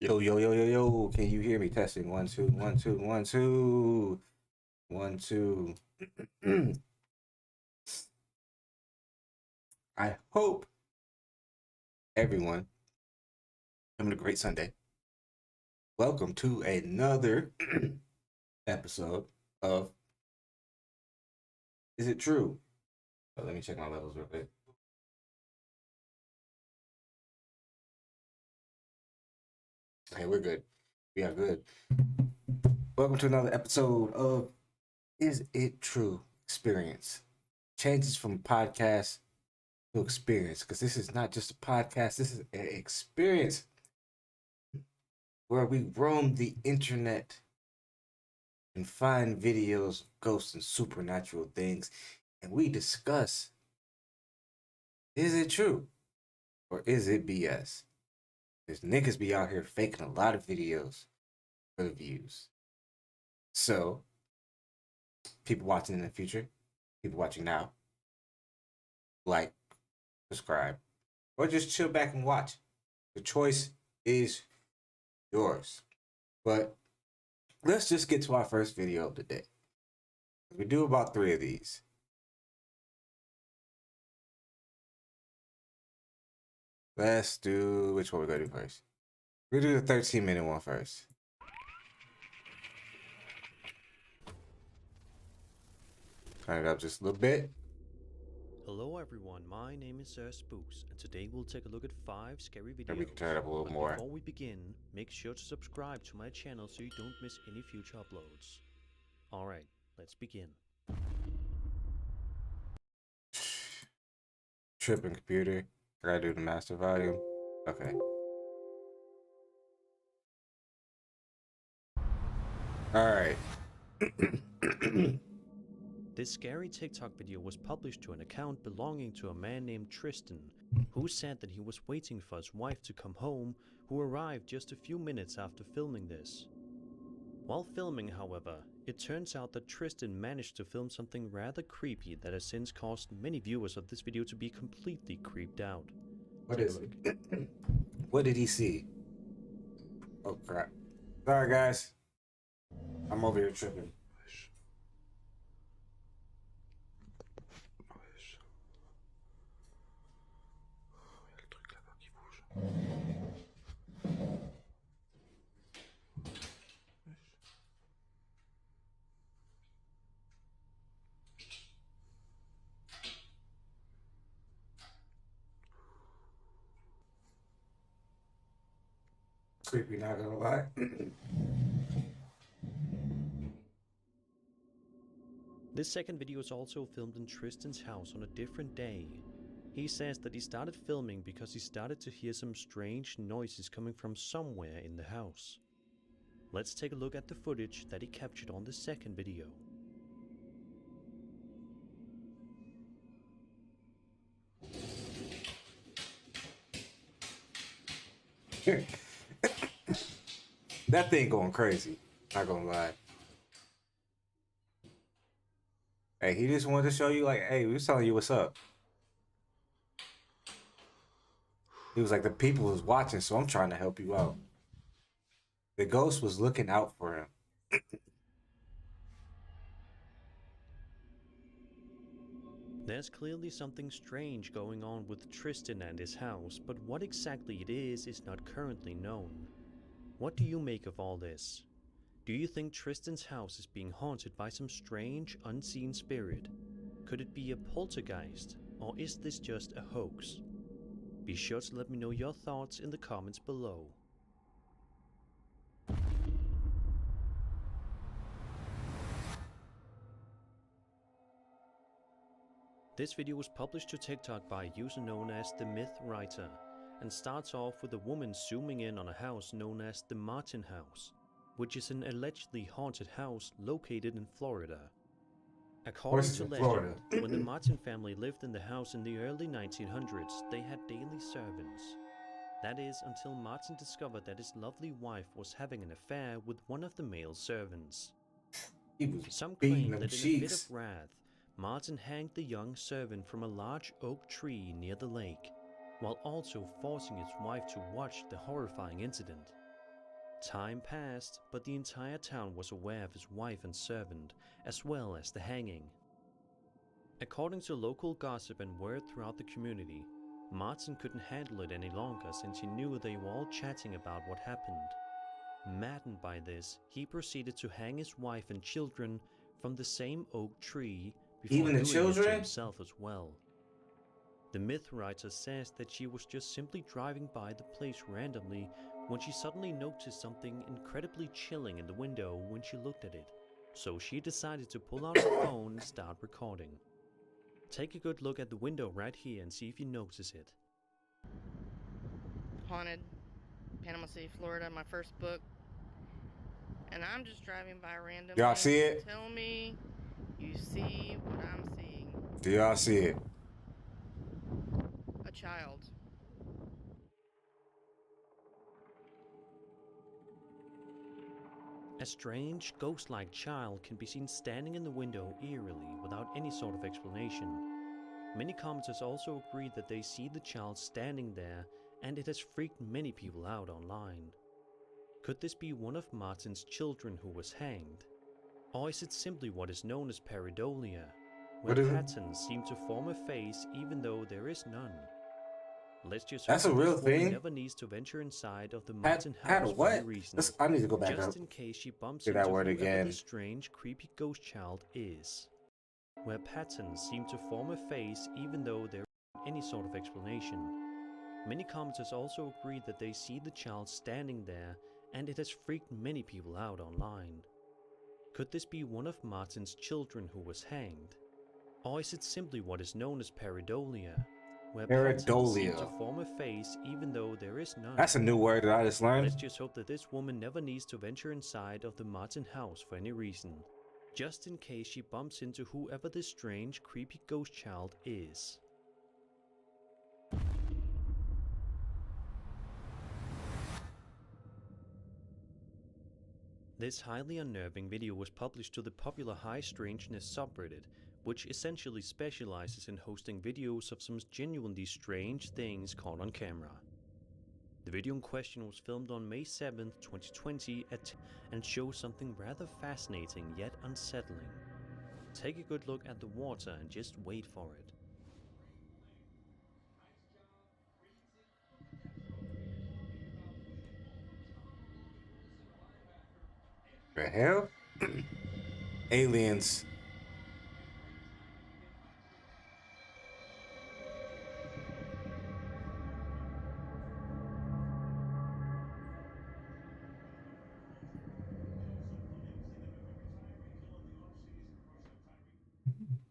Yo, yo, yo, yo, yo. Can you hear me? Testing. One, two, one, two, one, two, one, two. I hope everyone having a great Sunday. Welcome to another episode of Is It True? Let me check my levels real quick. Okay, we're good. We are good. Welcome to another episode of Is It True Experience. Changes from podcast to experience, because this is not just a podcast, this is an experience where we roam the internet and find videos of ghosts and supernatural things, and we discuss, is it true or is it BS? There's niggas be out here faking a lot of videos for the views. So, people watching in the future, people watching now, like, subscribe, or just chill back and watch. The choice is yours. But let's just get to our first video of the day. We do about 3 of these. Let's do, which one we're gonna do first? We're gonna do the 13-minute one first. Turn it up just a little bit. Hello everyone, my name is Spooks, and today we'll take a look at 5 scary videos. And we can turn it up a little but more. Before we begin, make sure to subscribe to my channel so you don't miss any future uploads. Alright, let's begin. Tripping computer. I gotta do the master volume. Okay. Alright. This scary TikTok video was published to an account belonging to a man named Tristan, who said that he was waiting for his wife to come home, who arrived just a few minutes after filming this. While filming, however, it turns out that Tristan managed to film something rather creepy that has since caused many viewers of this video to be completely creeped out. What is it? What did he see? Oh crap. Sorry guys. I'm over here tripping. Creepy, not gonna lie. This second video is also filmed in Tristan's house on a different day. He says that he started filming because he started to hear some strange noises coming from somewhere in the house. Let's take a look at the footage that he captured on the second video. That thing going crazy. Not gonna lie. Hey, he just wanted to show you, like, hey, we was telling you what's up. He was like, the people was watching, so I'm trying to help you out. The ghost was looking out for him. There's clearly something strange going on with Tristan and his house, but what exactly it is not currently known. What do you make of all this? Do you think Tristan's house is being haunted by some strange, unseen spirit? Could it be a poltergeist, or is this just a hoax? Be sure to let me know your thoughts in the comments below. This video was published to TikTok by a user known as The Myth Writer, and starts off with a woman zooming in on a house known as the Martin House, which is an allegedly haunted house located in Florida. According to legend, when the Martin family lived in the house in the early 1900s, they had daily servants. That is, until Martin discovered that his lovely wife was having an affair with one of the male servants. Some claim that in a fit of wrath, Martin hanged the young servant from a large oak tree near the lake, while also forcing his wife to watch the horrifying incident. Time passed, but the entire town was aware of his wife and servant, as well as the hanging. According to local gossip and word throughout the community, Martin couldn't handle it any longer since he knew they were all chatting about what happened. Maddened by this, he proceeded to hang his wife and children from the same oak tree before Even the doing it children? to himself as well. The myth writer says that she was just simply driving by the place randomly when she suddenly noticed something incredibly chilling in the window when she looked at it, so she decided to pull out her phone and start recording. Take a good look at the window right here and see if you notice it. Haunted, Panama City, Florida, my first book. And I'm just driving by randomly. Y'all see it? Tell me you see what I'm seeing. Do y'all see it? A child. A strange, ghost-like child can be seen standing in the window eerily without any sort of explanation. Many commenters also agree that they see the child standing there, and it has freaked many people out online. Could this be one of Martin's children who was hanged? Or is it simply what is known as pareidolia, where What is it? patterns seem to form a face even though there is none? Let's just That's hope a that real this woman thing? never needs to venture inside of the Pat, Martin Pat house for what? any reason. I need to go back Just up. in case she bumps Say into that word whoever again. the strange, creepy ghost child is. Where patterns seem to form a face even though there isn't any sort of explanation. Many commenters also agree that they see the child standing there, and it has freaked many people out online. Could this be one of Martin's children who was hanged? Or is it simply what is known as pareidolia, where patterns seem to Pareidolia. form a face even though there is none? That's a new word that I just learned. Let's just hope that this woman never needs to venture inside of the Martin house for any reason, just in case she bumps into whoever this strange, creepy ghost child is. This highly unnerving video was published to the popular High Strangeness subreddit, which essentially specializes in hosting videos of some genuinely strange things caught on camera. The video in question was filmed on May 7th, 2020 and shows something rather fascinating yet unsettling. Take a good look at the water and just wait for it. The hell? Aliens.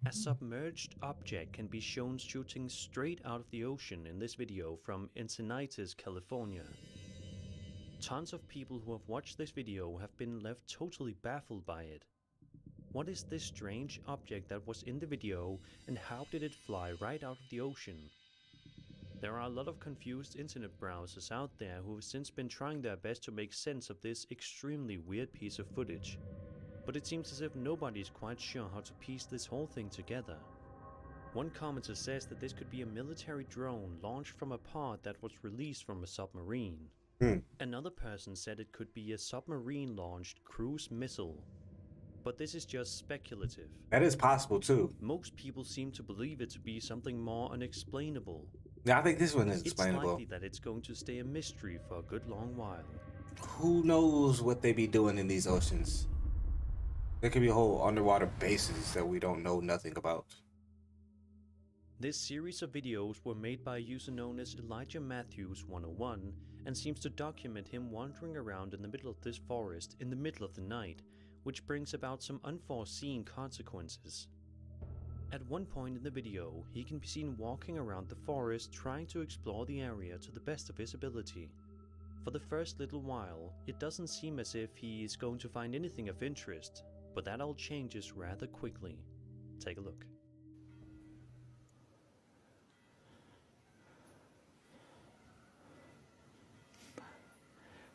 A submerged object can be shown shooting straight out of the ocean in this video from Encinitas, California. Tons of people who have watched this video have been left totally baffled by it. What is this strange object that was in the video, and how did it fly right out of the ocean? There are a lot of confused internet browsers out there who have since been trying their best to make sense of this extremely weird piece of footage. But it seems as if nobody is quite sure how to piece this whole thing together. One commenter says that this could be a military drone launched from a pod that was released from a submarine. Another person said it could be a submarine-launched cruise missile. But this is just speculative. That is possible too. Most people seem to believe it to be something more unexplainable. Yeah, I think this one is It's explainable. likely that it's going to stay a mystery for a good long while. Who knows what they be doing in these oceans? There could be whole underwater bases that we don't know nothing about. This series of videos were made by a user known as Elijah Matthews 101 and seems to document him wandering around in the middle of this forest in the middle of the night, which brings about some unforeseen consequences. At one point in the video, he can be seen walking around the forest trying to explore the area to the best of his ability. For the first little while, it doesn't seem as if he is going to find anything of interest, but that all changes rather quickly. Take a look.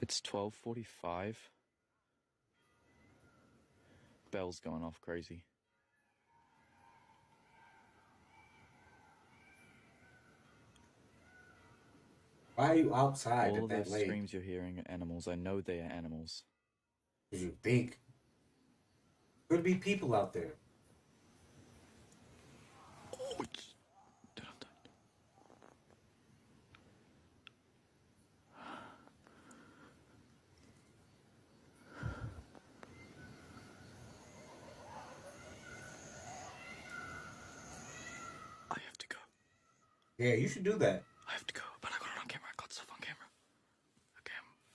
It's 12:45. Bell's going off crazy. Why are you outside All at of that those late? screams you're hearing are animals. I know they are animals. Did you think? Could be people out there. Oh, it's... I have to go. Yeah, you should do that. I have to go, but I got it on camera. I got stuff on camera. Okay,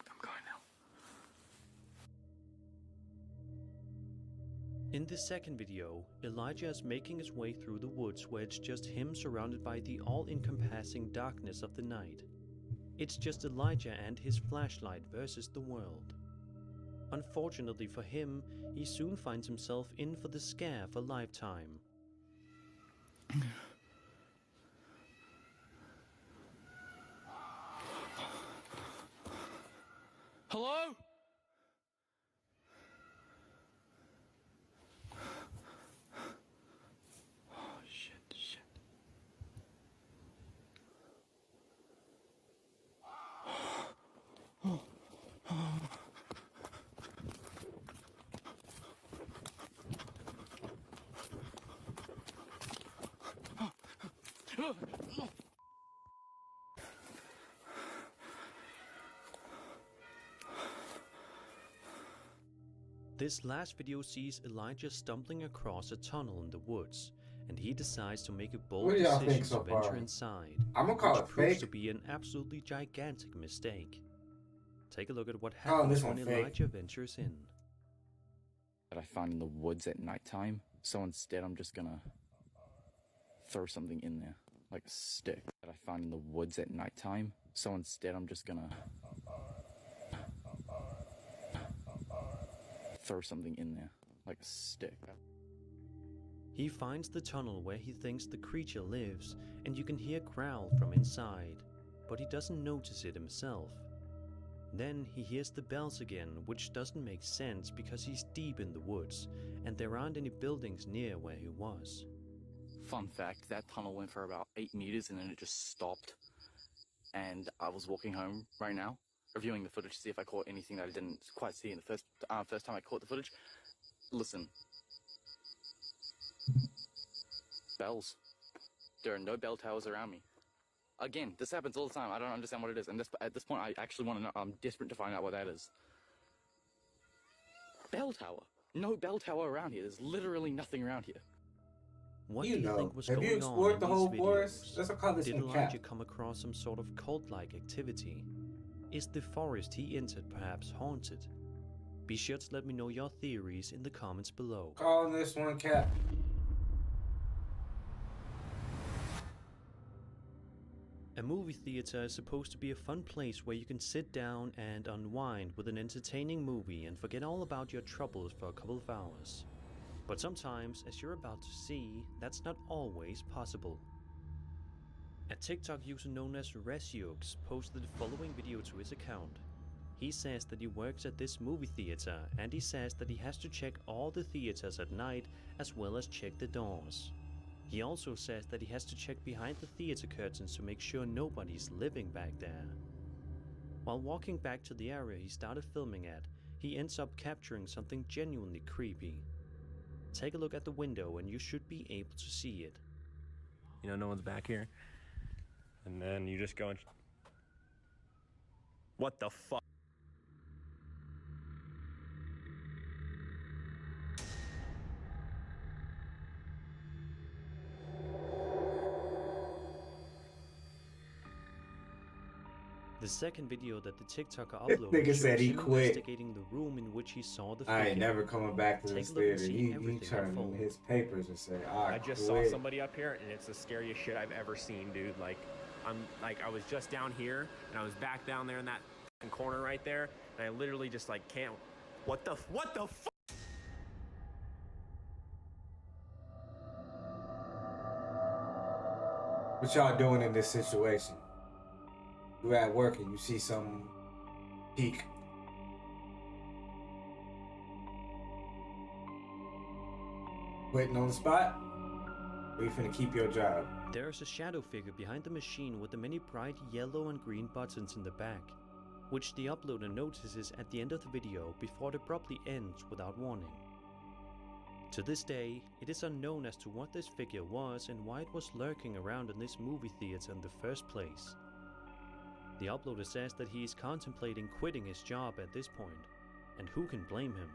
I'm going now. In this second video, Elijah is making his way through the woods where it's just him surrounded by the all-encompassing darkness of the night. It's just Elijah and his flashlight versus the world. Unfortunately for him, he soon finds himself in for the scare of a lifetime. Hello? Oh, shit. This last video sees Elijah stumbling across a tunnel in the woods, and he decides to make a bold What do y'all decision think so to venture far? inside, I'm gonna call which it proves fake. to be an absolutely gigantic mistake. Take a look at what Calling happens this when one fake. Elijah ventures in. That I found in the woods at nighttime. So instead, I'm just gonna throw something in there, like a stick that I found in the woods at nighttime. So instead, I'm just gonna throw something in there, like a stick. He finds the tunnel where he thinks the creature lives, and you can hear growl from inside, but he doesn't notice it himself. Then he hears the bells again, which doesn't make sense because he's deep in the woods, and there aren't any buildings near where he was. Fun fact, that tunnel went for about 8 meters and then it just stopped. And I was walking home right now, reviewing the footage to see if I caught anything that I didn't quite see in the first time I caught the footage. Listen. Bells. There are no bell towers around me. Again, this happens all the time. I don't understand what it is. And at this point, I actually want to know. I'm desperate to find out what that is. Bell tower. No bell tower around here. There's literally nothing around here. What You do you know, think was have going you on explored in the these whole videos? forest? Let's call this Did one Elijah Cap. come across some sort of cult-like activity? Is the forest he entered perhaps haunted? Be sure to let me know your theories in the comments below. Calling this one Cap. A movie theater is supposed to be a fun place where you can sit down and unwind with an entertaining movie and forget all about your troubles for a couple of hours. But sometimes, as you're about to see, that's not always possible. A TikTok user known as Resiox posted the following video to his account. He says that he works at this movie theater, and he says that he has to check all the theaters at night as well as check the doors. He also says that he has to check behind the theater curtains to make sure nobody's living back there. While walking back to the area he started filming at, he ends up capturing something genuinely creepy. Take a look at the window and you should be able to see it. You know, no one's back here. And then you just go and... What the fuck? The second video that the TikToker This uploaded nigga shows said he him quit. investigating the room in which he saw the I ain't figure. never coming back to Take this a look and theater. see He everything turned in unfold. his papers and said, I just saw quit. somebody up here, and it's the scariest shit I've ever seen, dude. Like, I was just down here, and I was back down there in that f***ing corner right there, and I literally just like can't. What the fuck? What y'all doing in this situation? You at work and you see some peak. Quitting on the spot? Or you finna keep your job? There is a shadow figure behind the machine with the many bright yellow and green buttons in the back, which the uploader notices at the end of the video before it abruptly ends without warning. To this day, it is unknown as to what this figure was and why it was lurking around in this movie theater in the first place. The uploader says that he is contemplating quitting his job at this point, and who can blame him?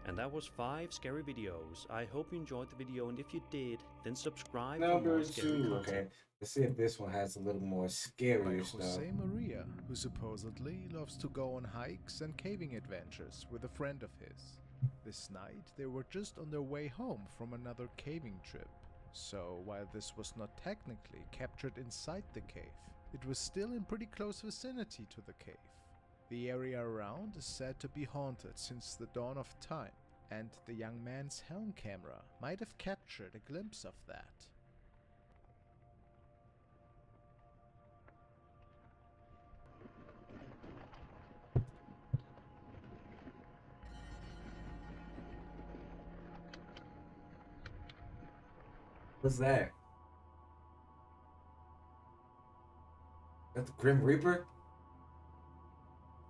And that was 5 scary videos. I hope you enjoyed the video, and if you did, then subscribe for Number more scary 2. content. Okay, let's see if this one has a little more scarier By stuff. Jose Maria, who supposedly loves to go on hikes and caving adventures with a friend of his. This night, they were just on their way home from another caving trip. So, while this was not technically captured inside the cave, it was still in pretty close vicinity to the cave. The area around is said to be haunted since the dawn of time, and the young man's helm camera might have captured a glimpse of that. What's that? That's the Grim Reaper?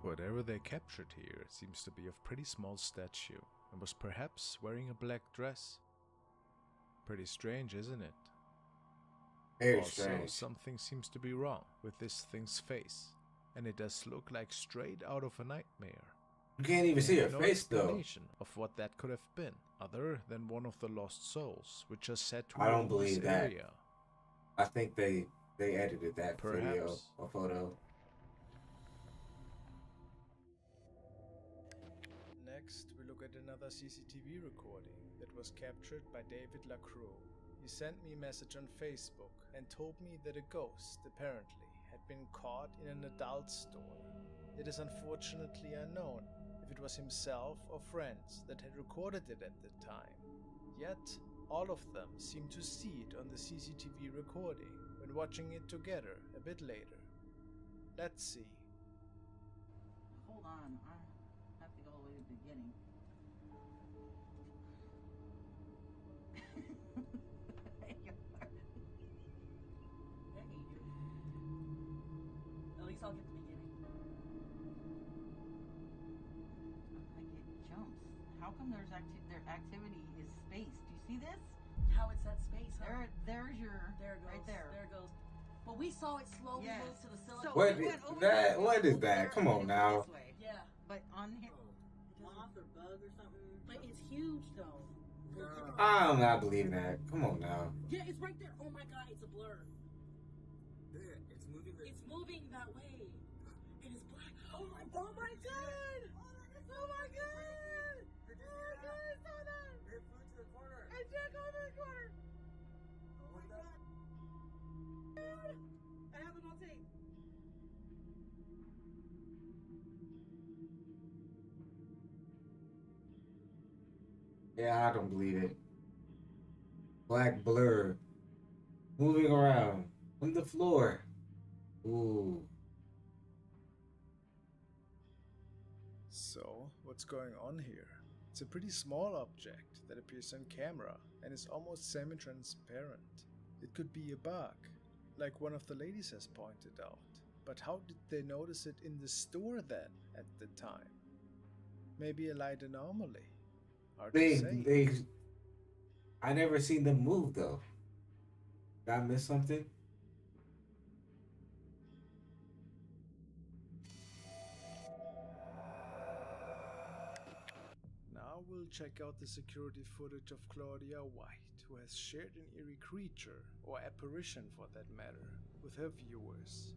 Whatever they captured here seems to be of pretty small stature and was perhaps wearing a black dress. Pretty strange, isn't it? Very Also, strange. something seems to be wrong with this thing's face, and it does look like straight out of a nightmare. You can't even see her No face though. explanation of what that could have been, other than one of the lost souls, which are said to I don't roam this believe that. area. I think they edited that video Perhaps. or photo. Next, we look at another CCTV recording that was captured by David Lacroix. He sent me a message on Facebook and told me that a ghost, apparently, had been caught in an adult store. It is unfortunately unknown if it was himself or friends that had recorded it at the time. Yet, all of them seem to see it on the CCTV recording when watching it together a bit later. Let's see. Hold on, I have to go all the way to the beginning. At least I'll get the beginning. I get jumps. How come their activity is spaced? Do you see this? How it's that space, huh? There's your There it goes. right there. There it goes. But we saw it slowly Yes. move to the So cylinder. What we is went over that? there, What is over that? there, Come and on then now. this way. Yeah. But on here, Moth or bug or something. But it's huge though. I'm not believing that. Come on now. Yeah, it's right there. Oh my god, it's a blur. There, it's moving. It's moving that way. And it's black. Oh my god! Oh my god! Oh my god! I saw that! It flew to the corner. I did go to the corner! Oh my god! Dude! I have it on tape. Yeah, I don't believe it. Black blur moving around on the floor. Ooh. So, what's going on here? It's a pretty small object that appears on camera and is almost semi-transparent. It could be a bug, like one of the ladies has pointed out. But how did they notice it in the store then, at the time? Maybe a light anomaly? Hard to say. I never seen them move though. Did I miss something? Now we'll check out the security footage of Claudia White, who has shared an eerie creature, or apparition for that matter, with her viewers.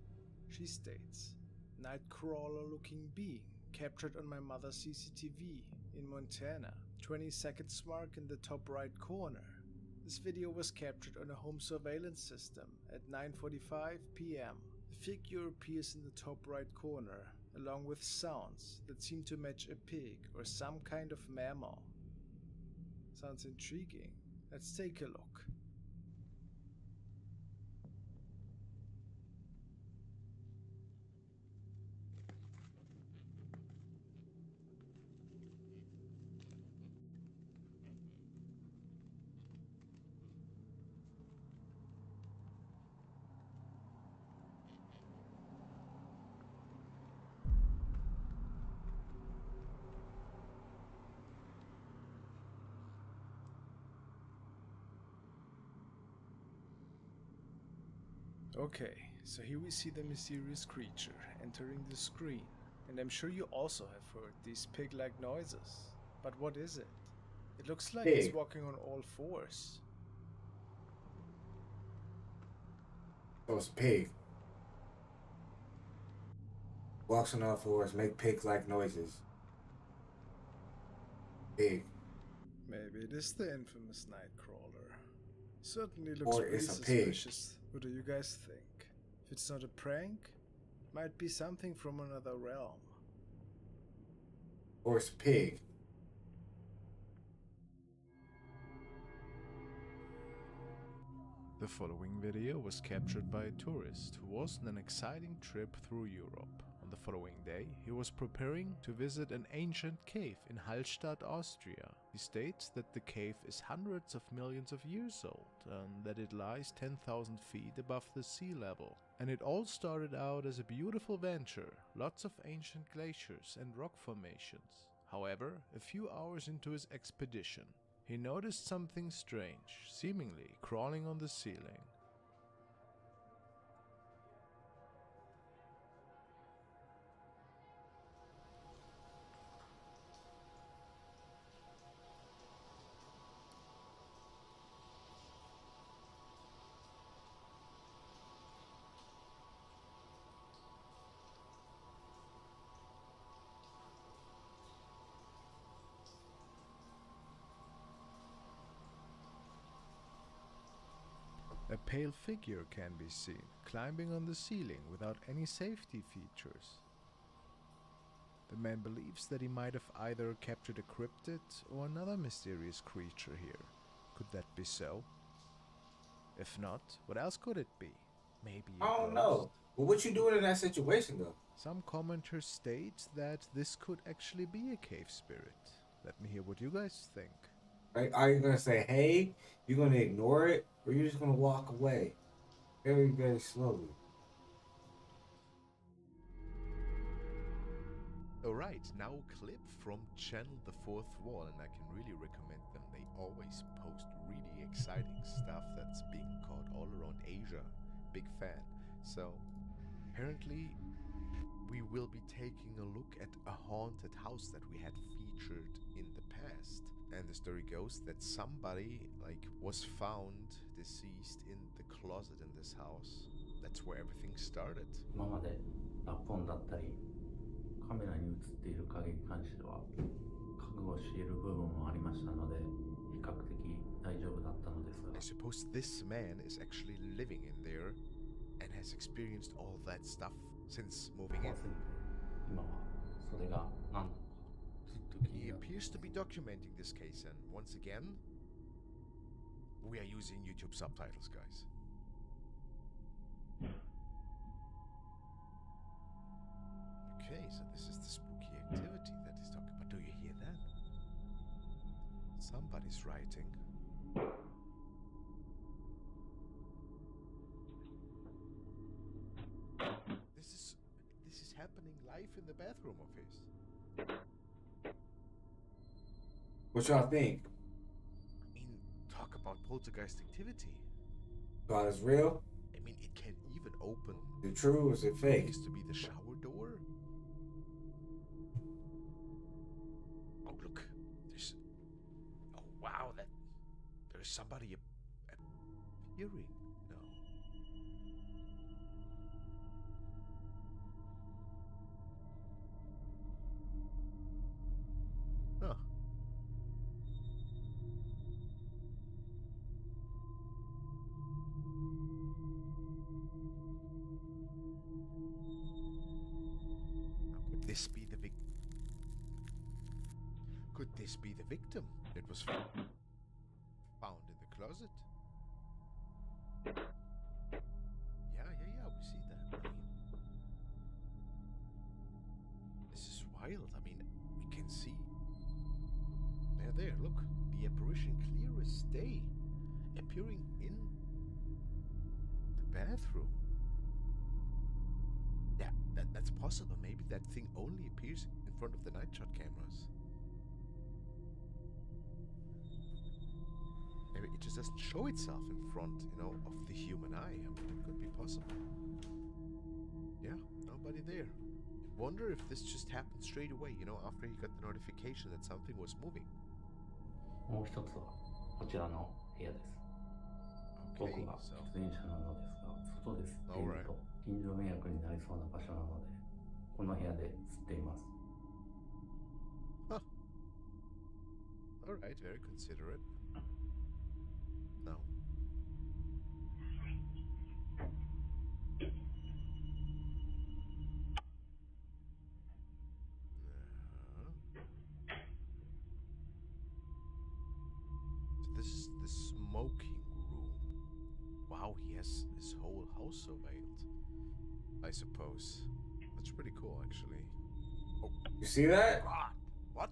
She states, "Nightcrawler looking being captured on my mother's CCTV in Montana, 20 seconds mark in the top right corner. This video was captured on a home surveillance system at 9:45 p.m. The figure appears in the top right corner, along with sounds that seem to match a pig or some kind of mammal. Sounds intriguing. Let's take a look." Okay, so here we see the mysterious creature entering the screen, and I'm sure you also have heard these pig-like noises. But what is it? It looks like it's Pig. walking on all fours. So it's a pig. Walks on all fours, make pig-like noises. Pig. Maybe it is the infamous Nightcrawler. Certainly looks Or pretty it's a pig. suspicious. What do you guys think? If it's not a prank, might be something from another realm. Or it's a pig. The following video was captured by a tourist who was on an exciting trip through Europe. On the following day, he was preparing to visit an ancient cave in Hallstatt, Austria. He states that the cave is hundreds of millions of years old and that it lies 10,000 feet above the sea level. And it all started out as a beautiful venture, lots of ancient glaciers and rock formations. However, a few hours into his expedition, he noticed something strange, seemingly crawling on the ceiling. A pale figure can be seen, climbing on the ceiling without any safety features. The man believes that he might have either captured a cryptid or another mysterious creature here. Could that be so? If not, what else could it be? Maybe a I don't ghost? know. But what you doing in that situation though? Some commenters state that this could actually be a cave spirit. Let me hear what you guys think. Like, are you gonna say, hey, you're gonna ignore it, or you're just gonna walk away? Very, very slowly. Alright, now clip from channel The Fourth Wall, and I can really recommend them. They always post really exciting stuff that's being caught all around Asia. Big fan. So, apparently we will be taking a look at a haunted house that we had featured in the past. And the story goes that somebody was found deceased in the closet in this house. That's where everything started. 今までラッポンだったりカメラに映っている影に関しては覚悟している部分もありましたので比較的大丈夫だったのですが I suppose this man is actually living in there and has experienced all that stuff since moving 怖 in. すぎて今はそれが何なのかずっと気 He になって appears to be documenting this case, and once again, we are using YouTube subtitles, guys. Okay, so this is the spooky activity that he's talking about. Do you hear that? Somebody's writing. This is happening live in the bathroom of his. What y'all think? I mean, talk about poltergeist activity. God is real? I mean, it can even open. Is it true or is it fake? Used to be the shower door. Oh, look. There's. Oh, wow. There's somebody appearing. No. Huh. Now, could this be the victim? Could this be the victim that was found in the closet? Yeah, we see that. I mean, this is wild. I mean, we can see. There, look. The apparition clear as day. Appearing in the bathroom. Yeah, that's possible. Maybe that thing only appears in front of the night shot cameras. it just doesn't show itself in front, you know, of the human eye. I mean, it could be possible. Yeah, nobody there. Wonder if this just happened straight away, you know, after he got the notification that something was moving. もう一つはこちらの部屋です。僕 Okay, が so 喫煙者なのですが、外で吸ってい Alright. ると近所迷惑になりそうな場所なので、この部屋で吸っています。alright, very considerate. No. So this is the smoking room. Wow, he has his whole house surveilled, I suppose. That's pretty cool, actually. Oh, You see that? God! What?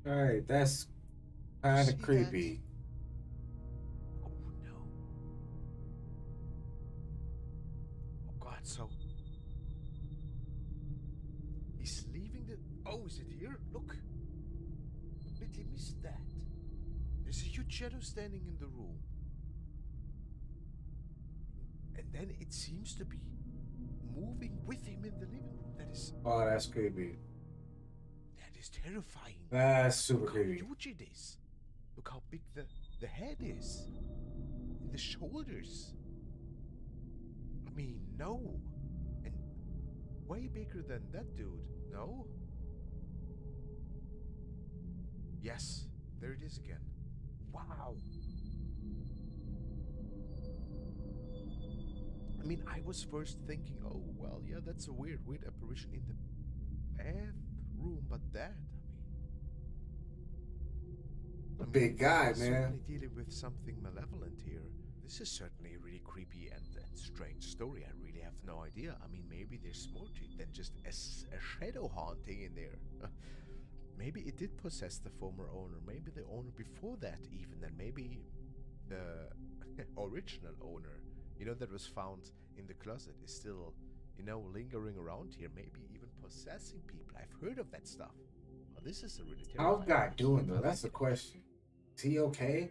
Alright, that's kind See of that? creepy. Oh no. Oh God, so he's leaving the. Oh, is it here? Look. Completely missed that. There's a huge shadow standing in the room. And then it seems to be moving with him in the living room. That is That's creepy. terrifying. That's super Look how creepy. huge it is. Look how big the head is. And the shoulders. I mean, no. And way bigger than that dude, no? Yes, there it is again. Wow. I mean, I was first thinking, oh, well, yeah, that's a weird apparition in the bathroom, but that, A big guy, he's man. certainly dealing with something malevolent here. This is certainly a really creepy and strange story. I really have no idea. I mean, maybe there's more to it than just a shadow haunting in there. Maybe it did possess the former owner. Maybe the owner before that even. And maybe the original owner, you know, that was found in the closet is still, you know, lingering around here. Maybe even possessing people. I've heard of that stuff. Well, this is a really How's terrifying God doing though? That's the question. Is he okay?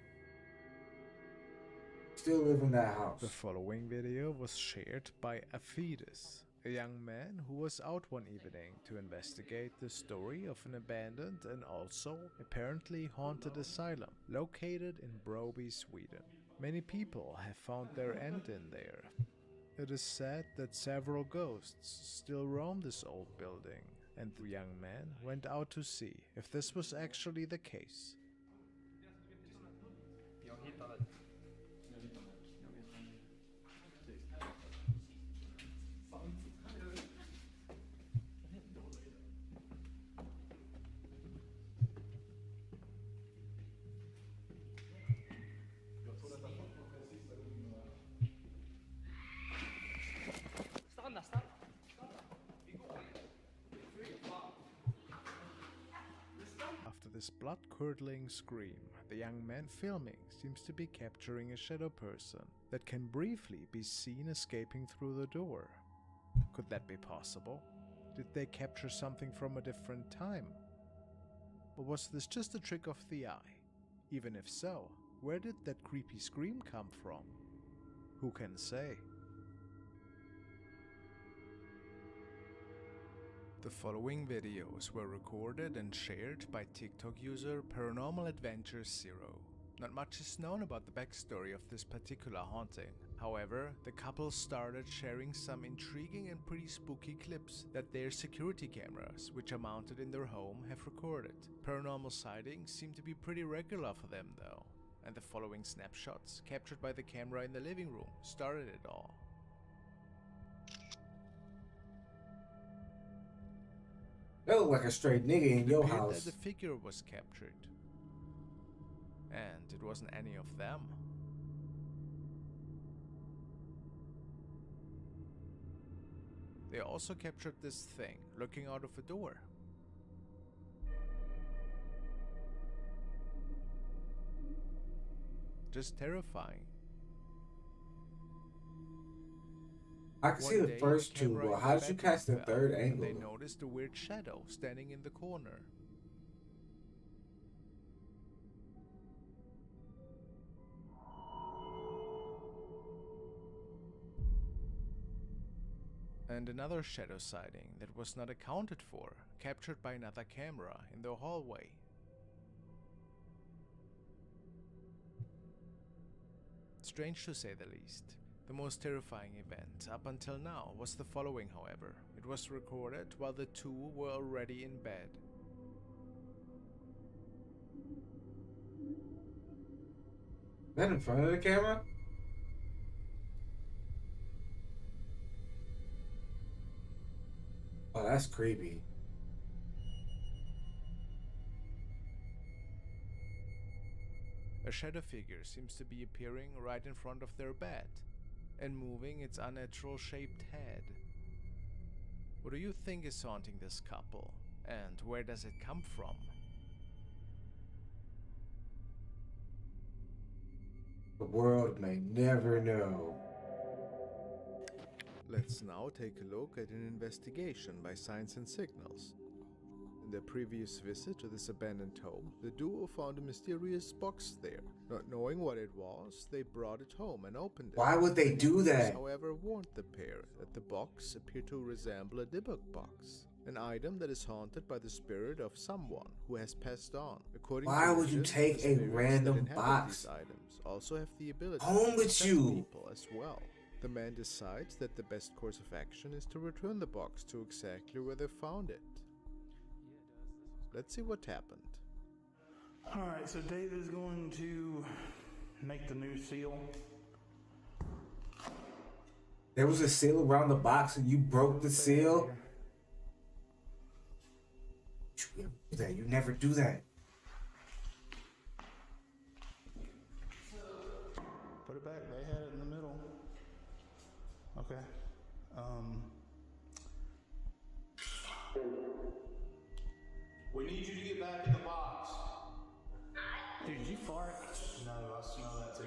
Still live in that house. The following video was shared by Aphides, a young man who was out one evening to investigate the story of an abandoned and also apparently haunted asylum located in Broby, Sweden. Many people have found their end in there. It is said that several ghosts still roam this old building, and the young man went out to see if this was actually the case. After this blood-curdling scream, the young man filming seems to be capturing a shadow person that can briefly be seen escaping through the door. Could that be possible? Did they capture something from a different time? Or was this just a trick of the eye? Even if so, where did that creepy scream come from? Who can say? The following videos were recorded and shared by TikTok user Paranormal Adventure Zero. Not much is known about the backstory of this particular haunting. However, the couple started sharing some intriguing and pretty spooky clips that their security cameras, which are mounted in their home, have recorded. Paranormal sightings seem to be pretty regular for them though, and the following snapshots, captured by the camera in the living room, started it all. That look like a straight nigga in It your appeared house. that the figure was captured, and it wasn't any of them. They also captured this thing looking out of a door. Just terrifying. I can see One the day, first two, camera but in how the did you bedroom catch the fell, third and angle? they noticed a weird shadow standing in the corner. And another shadow sighting that was not accounted for, captured by another camera in the hallway. Strange to say the least. The most terrifying event up until now was the following, however. It was recorded while the two were already in bed. Is that in front of the camera? Oh, that's creepy. A shadow figure seems to be appearing right in front of their bed and moving its unnatural shaped head. What do you think is haunting this couple, and where does it come from? The world may never know. Let's now take a look at an investigation by Signs and Signals. In their previous visit to this abandoned home, the duo found a mysterious box there. Not knowing what it was, they brought it home and opened it. Why would they do that? However, warned the pair that the box appeared to resemble a debug box, an item that is haunted by the spirit of someone who has passed on. According Why to would you legend, take the a spirits that random inhabit box these items also have the ability home to with possess you? people as well. The man decides that the best course of action is to return the box to exactly where they found it. Let's see what happened. Alright, so David's going to make the new seal. There was a seal around the box and you broke the seal? You never do that. You never do that. Put it back. They had it in the middle. Okay. We need you to get back in the box. Dude, did you fart? No, I smell that too.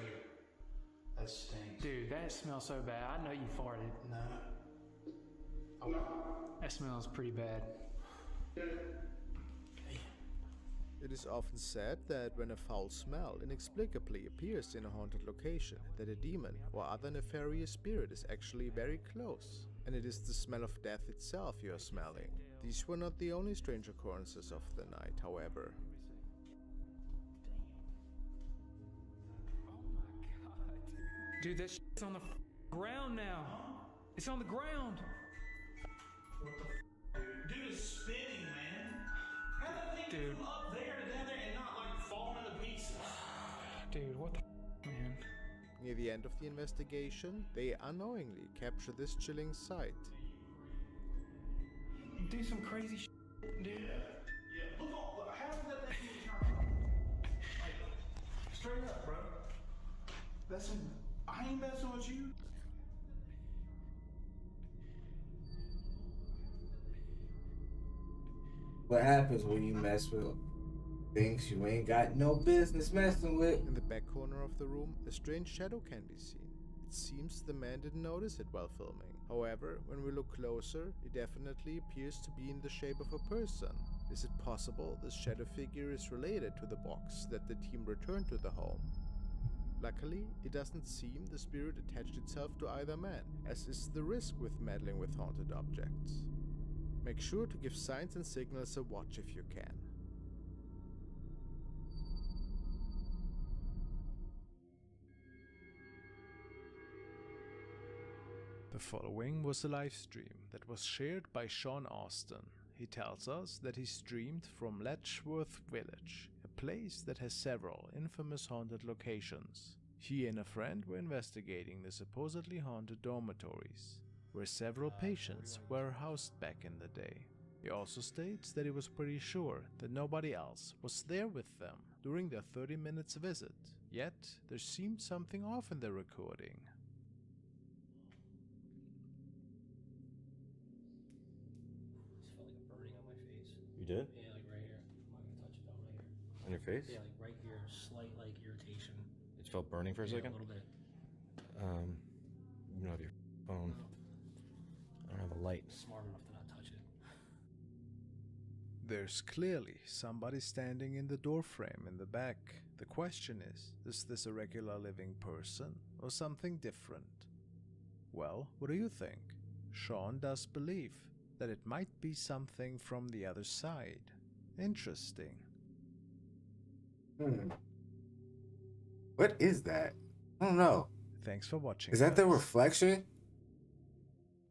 That stinks. Dude, that smells so bad. I know you farted. No. That smells pretty bad. It is often said that when a foul smell inexplicably appears in a haunted location, that a demon or other nefarious spirit is actually very close, and it is the smell of death itself you are smelling. These were not the only strange occurrences of the night, however. Dude, that shit's on the ground now. It's on the ground. Dude, it's spinning, man. How did that thing Dude. come up there to down there and not like fall into pieces? Dude, what the man? Near the end of the investigation, they unknowingly capture this chilling sight. Do some crazy shit, dude. Yeah, look, how did that thing turn? Like, straight up, bro. I ain't messing with you. What happens when you mess with things you ain't got no business messing with? In the back corner of the room, a strange shadow can be seen. It seems the man didn't notice it while filming. However, when we look closer, it definitely appears to be in the shape of a person. Is it possible this shadow figure is related to the box that the team returned to the home? Luckily, it doesn't seem the spirit attached itself to either man, as is the risk with meddling with haunted objects. Make sure to give Signs and Signals a watch if you can. The following was a live stream that was shared by Sean Austin. He tells us that he streamed from Letchworth Village, a place that has several infamous haunted locations. He and a friend were investigating the supposedly haunted dormitories, where several patients were housed back in the day. He also states that he was pretty sure that nobody else was there with them during their 30 minutes visit, yet there seemed something off in the recording. Just felt like a burning on my face. You did? Yeah, like right here. I'm not gonna touch it though, right here. On your face? Yeah, like right here, slight like irritation. It felt burning for a Yeah, second? a little bit. You don't have your phone. I don't have a light. Smart enough to not touch it. There's clearly somebody standing in the doorframe in the back. The question is this a regular living person or something different? Well, what do you think? Sean does believe that it might be something from the other side. Interesting. What is that? I don't know. Thanks for watching. Is that the guys. reflection?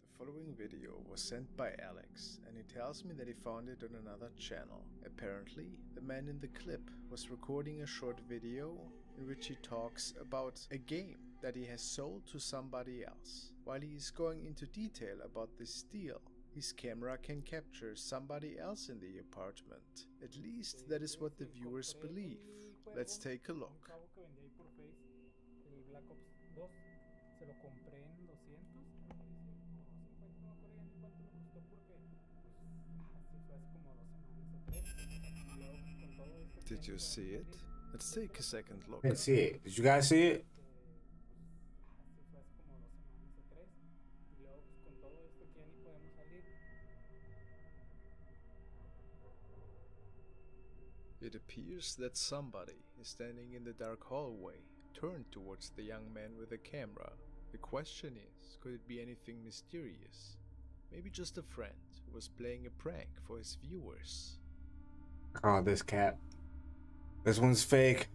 The following video was sent by Alex, and he tells me that he found it on another channel. Apparently, the man in the clip was recording a short video in which he talks about a game that he has sold to somebody else. While he is going into detail about this deal, his camera can capture somebody else in the apartment. At least that is what the viewers believe. Let's take a look. Did you see it? Let's take a second look. Didn't see it. Did you guys see it? It appears that somebody is standing in the dark hallway, turned towards the young man with the camera. The question is, could it be anything mysterious? Maybe just a friend who was playing a prank for his viewers. Oh, this cat. This one's fake.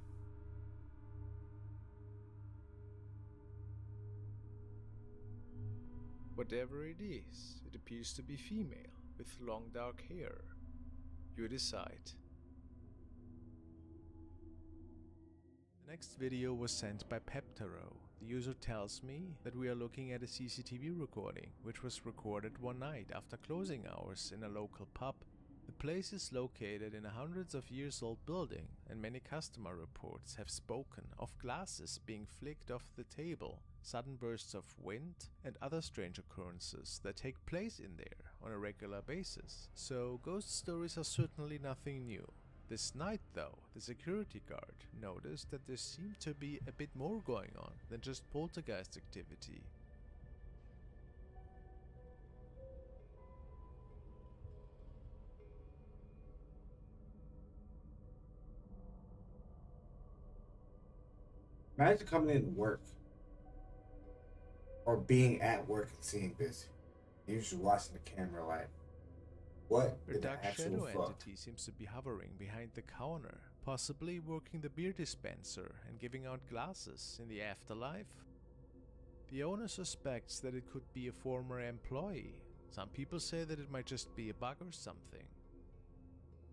Whatever it is, it appears to be female, with long dark hair. You decide. The next video was sent by Peptaro. The user tells me that we are looking at a CCTV recording, which was recorded one night after closing hours in a local pub. The place is located in a hundreds of years old building, and many customer reports have spoken of glasses being flicked off the table, sudden bursts of wind, and other strange occurrences that take place in there on a regular basis. So ghost stories are certainly nothing new. This night though, the security guard noticed that there seemed to be a bit more going on than just poltergeist activity. Imagine coming in work or being at work and seeing this. You're just watching the camera like, what A did the dark actual shadow fuck? entity seems to be hovering behind the counter, possibly working the beer dispenser and giving out glasses in the afterlife. The owner suspects that it could be a former employee. Some people say that it might just be a bug or something.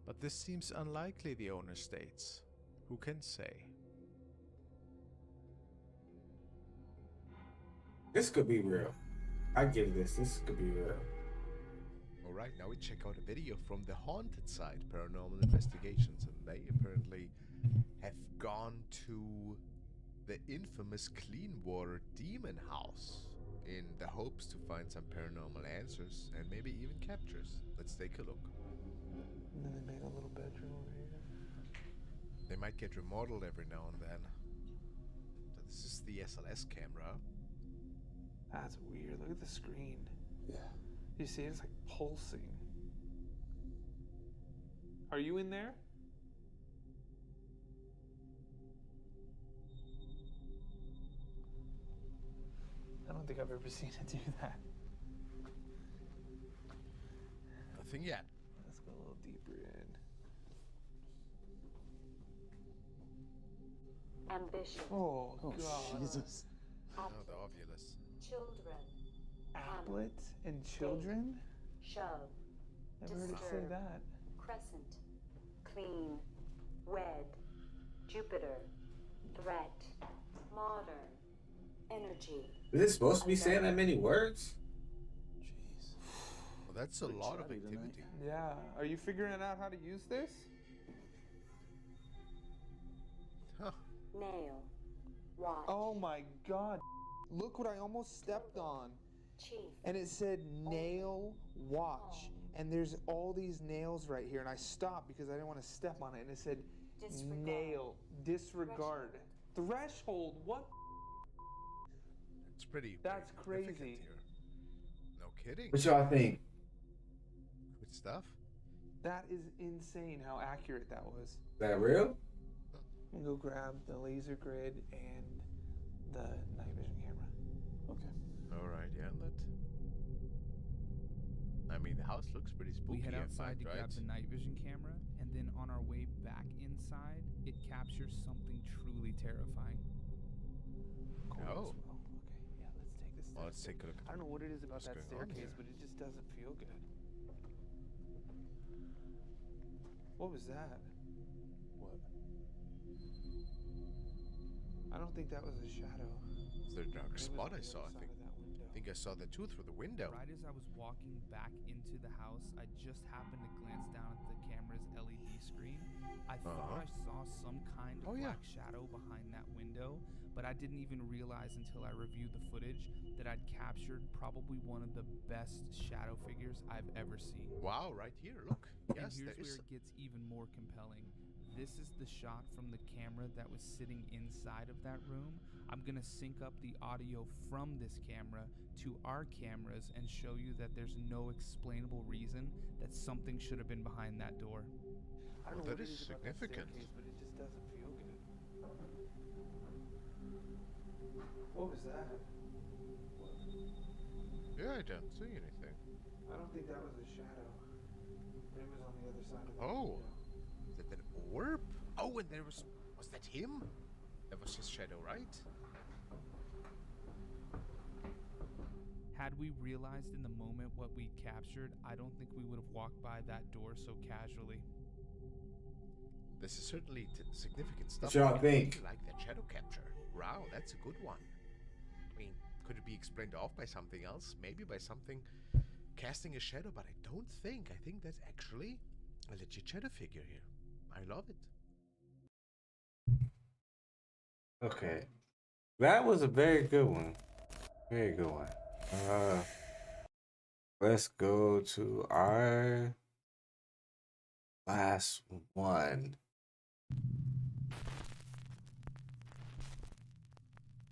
But this seems unlikely, the owner states. Who can say? This could be real. I give this. This could be real. Alright, now we check out a video from the haunted site, Paranormal Investigations, and they apparently have gone to the infamous Cleanwater Demon House in the hopes to find some paranormal answers and maybe even captures. Let's take a look. And then they made a little bedroom over here. They might get remodeled every now and then. So this is the SLS camera. That's weird. Look at the screen. Yeah. You see, it's like pulsing. Are you in there? I don't think I've ever seen it do that. Nothing yet. Let's go a little deeper in. Ambition. Oh, God. Jesus. Oh, the Ovilus. Children. Applets and children? Shove. Never heard it say Disturb. that. Crescent. Clean. Wed. Jupiter. Threat. Modern. Energy. Is it supposed to be saying that many words? Jeez. Well, that's a lot of activity. Yeah. Are you figuring out how to use this? Huh. Nail. Watch. Oh my God. Look what I almost stepped on. Chief. And it said nail watch. And there's all these nails right here. And I stopped because I didn't want to step on it. And it said Disregard. nail. Disregard. Threshold. What? It's pretty. That's pretty significant crazy. here. No kidding. What y'all think? Good stuff. That is insane how accurate that was. Is that real? I'm gonna go grab the laser grid and the night vision camera. Alright, yeah, house looks pretty spooky. We head outside to right? grab the night vision camera, and then on our way back inside, it captures something truly terrifying. Oh. Okay, yeah, let's take this. Well, let's take a look. I don't know what it is about What's that going on staircase, here? but it just doesn't feel good. What was that? What? I don't think that was a shadow. Is there a dark Maybe it was spot on I the saw? other I side of that window. think I saw the tooth through the window. Right as I was walking back into the house, I just happened to glance down at the camera's LED screen. I thought I saw some kind of black shadow behind that window, but I didn't even realize until I reviewed the footage that I'd captured probably one of the best shadow figures I've ever seen. Wow, right here, look. And Yes, here's there where is. it gets even more compelling. This is the shot from the camera that was sitting inside of that room. I'm gonna sync up the audio from this camera to our cameras and show you that there's no explainable reason that something should have been behind that door. I don't know That what it is is about significant. that staircase, but it just doesn't feel good. What was that? Yeah, I don't see anything. I don't think that was a shadow. It was on the other side of the Oh. window. Is that an orb? Oh, and there was that him? That was his shadow, right? Had we realized in the moment what we'd captured, I don't think we would have walked by that door so casually. This is certainly significant stuff. What y'all I think? really like that shadow capture. Wow, that's a good one. I mean, could it be explained off by something else? Maybe by something casting a shadow, but I don't think. I think that's actually a legit shadow figure here. I love it. Okay. That was a very good one. Very good one. Let's go to our last one.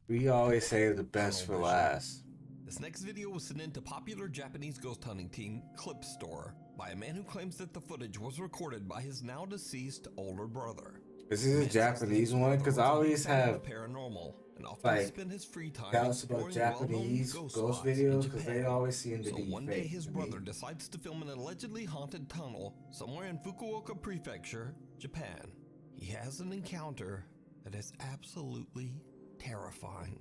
We always save the best for last. This next video was sent in to popular Japanese ghost hunting team Clipstore by a man who claims that the footage was recorded by his now deceased older brother. This is a Japanese one because I always have paranormal and often like spend his free time doubts about exploring well-known Japanese ghost ghost spots in videos because they Japan. always seem to So be one day fake his to brother me. decides to film an allegedly haunted tunnel somewhere in Fukuoka Prefecture, Japan. He has an encounter that is absolutely terrifying.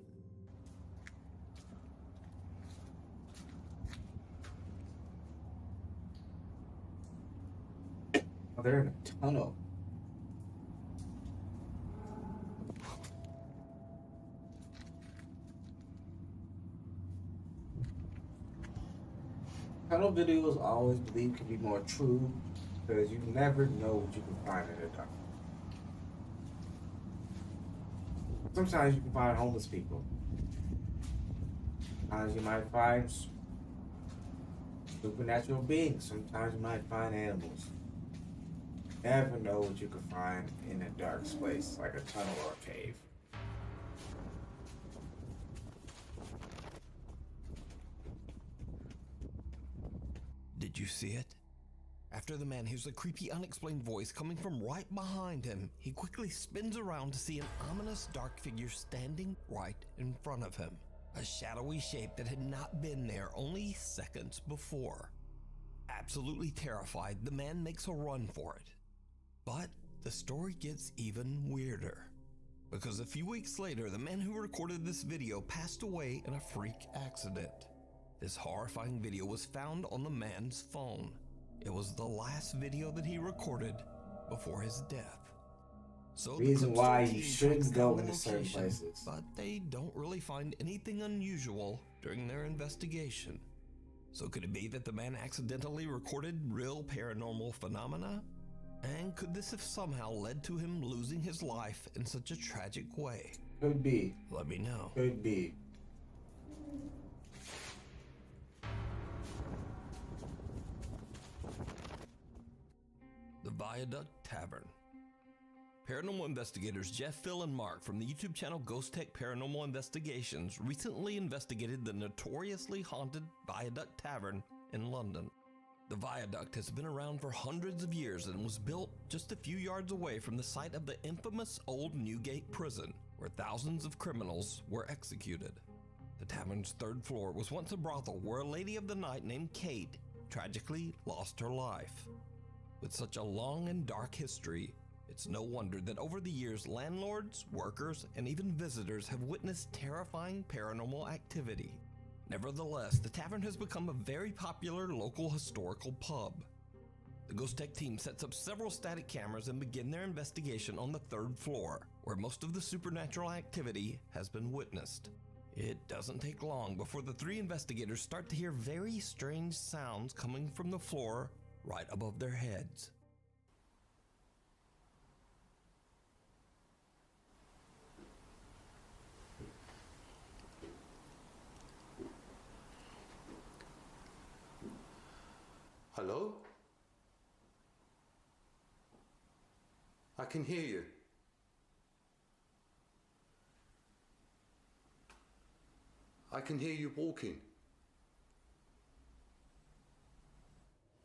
Oh, they're in a tunnel. Tunnel videos I always believe can be more true because you never know what you can find in a tunnel. Sometimes you can find homeless people. Sometimes you might find supernatural beings. Sometimes you might find animals. Never know what you can find in a dark place like a tunnel or a cave. Did you see it? After the man hears a creepy, unexplained voice coming from right behind him, he quickly spins around to see an ominous dark figure standing right in front of him. A shadowy shape that had not been there only seconds before. Absolutely terrified, the man makes a run for it. But the story gets even weirder. Because a few weeks later, the man who recorded this video passed away in a freak accident. This horrifying video was found on the man's phone. It was the last video that he recorded before his death. So Reason why you team shouldn't tracks go down the into certain location, places. But they don't really find anything unusual during their investigation. So could it be that the man accidentally recorded real paranormal phenomena? And could this have somehow led to him losing his life in such a tragic way? Could be. Let me know. Could be. The Viaduct Tavern. Paranormal investigators Jeff, Phil, and Mark from the YouTube channel Ghost Tech Paranormal Investigations recently investigated the notoriously haunted Viaduct Tavern in London. The Viaduct has been around for hundreds of years and was built just a few yards away from the site of the infamous old Newgate prison, where thousands of criminals were executed. The tavern's third floor was once a brothel where a lady of the night named Kate tragically lost her life. With such a long and dark history, it's no wonder that over the years, landlords, workers, and even visitors have witnessed terrifying paranormal activity. Nevertheless, the tavern has become a very popular local historical pub. The Ghost Tech team sets up several static cameras and begin their investigation on the 3rd floor, where most of the supernatural activity has been witnessed. It doesn't take long before the 3 investigators start to hear very strange sounds coming from the floor right above their heads. Hello? I can hear you. I can hear you walking.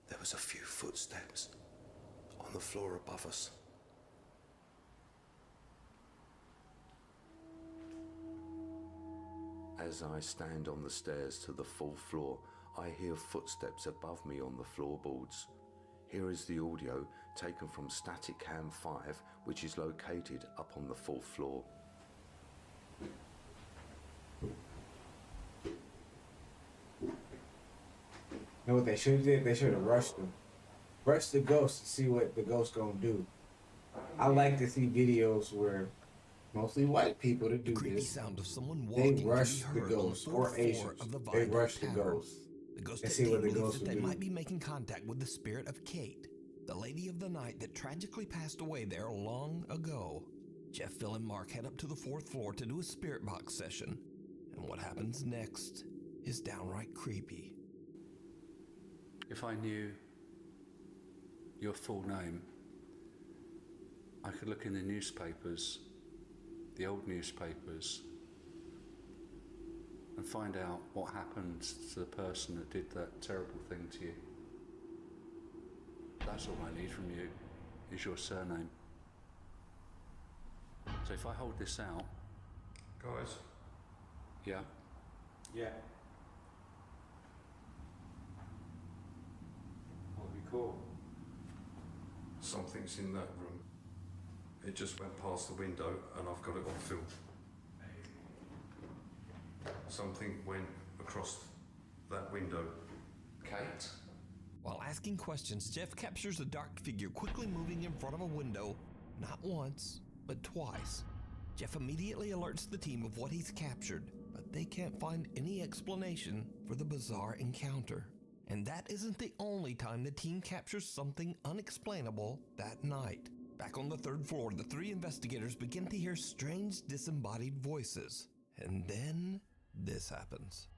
There was a few footsteps on the floor above us. As I stand on the stairs to the 4th floor, I hear footsteps above me on the floorboards. Here is the audio taken from Static Cam 5, which is located up on the 4th floor. You know what they should have did? They should have rushed them. Rush the ghost to see what the ghost gonna do. I like to see videos where mostly white people to do The creepy this. sound of someone They walking rush can be the heard on ghost, 4th or floor Asians. of the They Vibrant rush the Tavern. ghost. The Ghost and Tech see team what the believes ghost that will they do. might be making contact with the spirit of Kate, the lady of the night that tragically passed away there long ago. Jeff, Phil, and Mark head up to the 4th floor to do a spirit box session, and what happens next is downright creepy. If I knew your full name, I could look in the newspapers, the old newspapers, and find out what happened to the person that did that terrible thing to you. That's all I need from you, is your surname. So if I hold this out... Guys? Yeah? Yeah. That'd be cool. Something's in that room. It just went past the window and I've got it on film. Something went across that window. Kate? While asking questions, Jeff captures a dark figure quickly moving in front of a window, not once, but twice. Jeff immediately alerts the team of what he's captured, but they can't find any explanation for the bizarre encounter. And that isn't the only time the team captures something unexplainable that night. Back on the 3rd floor, the 3 investigators begin to hear strange disembodied voices. And then this happens.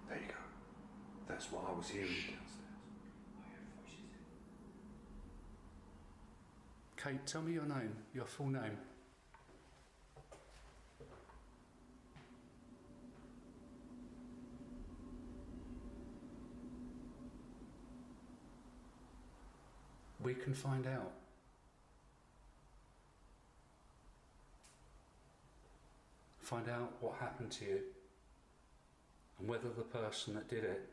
There you go. That's what I was hearing downstairs. Kate, tell me your name, your full name. We can find out. Find out what happened to you and whether the person that did it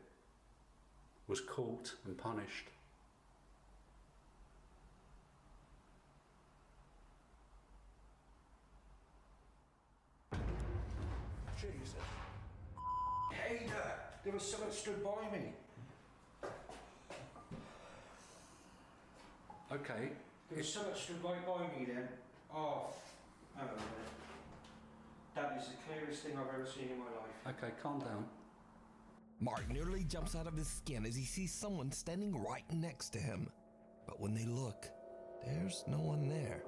was caught and punished. Jesus. Hey there! There was someone stood by me. Okay. There was someone stood right by me then. Oh, hang on a minute. That is the clearest thing I've ever seen in my life. Okay, calm down. Mark nearly jumps out of his skin as he sees someone standing right next to him. But when they look, there's no one there.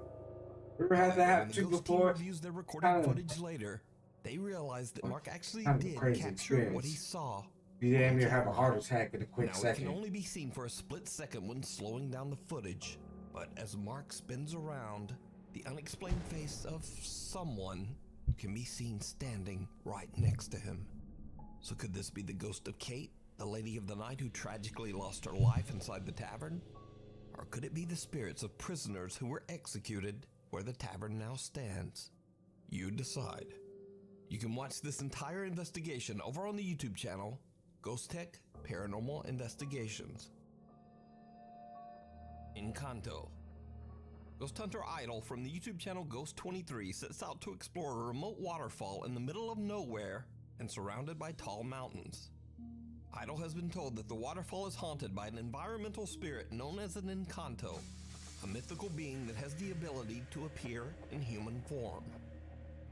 Ever had that happen When to the you ghost team before? reviews their recorded footage later, they realize that Mark actually Kind of a did crazy capture what he experience. saw. You damn near have a heart attack in a quick Now, second. it can only be seen for a split second when slowing down the footage, but as Mark spins around, the unexplained face of someone can be seen standing right next to him. So could this be the ghost of Kate, the lady of the night who tragically lost her life inside the tavern? Or could it be the spirits of prisoners who were executed where the tavern now stands? You decide. You can watch this entire investigation over on the YouTube channel Ghost Tech Paranormal Investigations. Encanto. Ghost hunter Idol from the YouTube channel Ghost23 sets out to explore a remote waterfall in the middle of nowhere and surrounded by tall mountains. Idol has been told that the waterfall is haunted by an environmental spirit known as an Encanto, a mythical being that has the ability to appear in human form.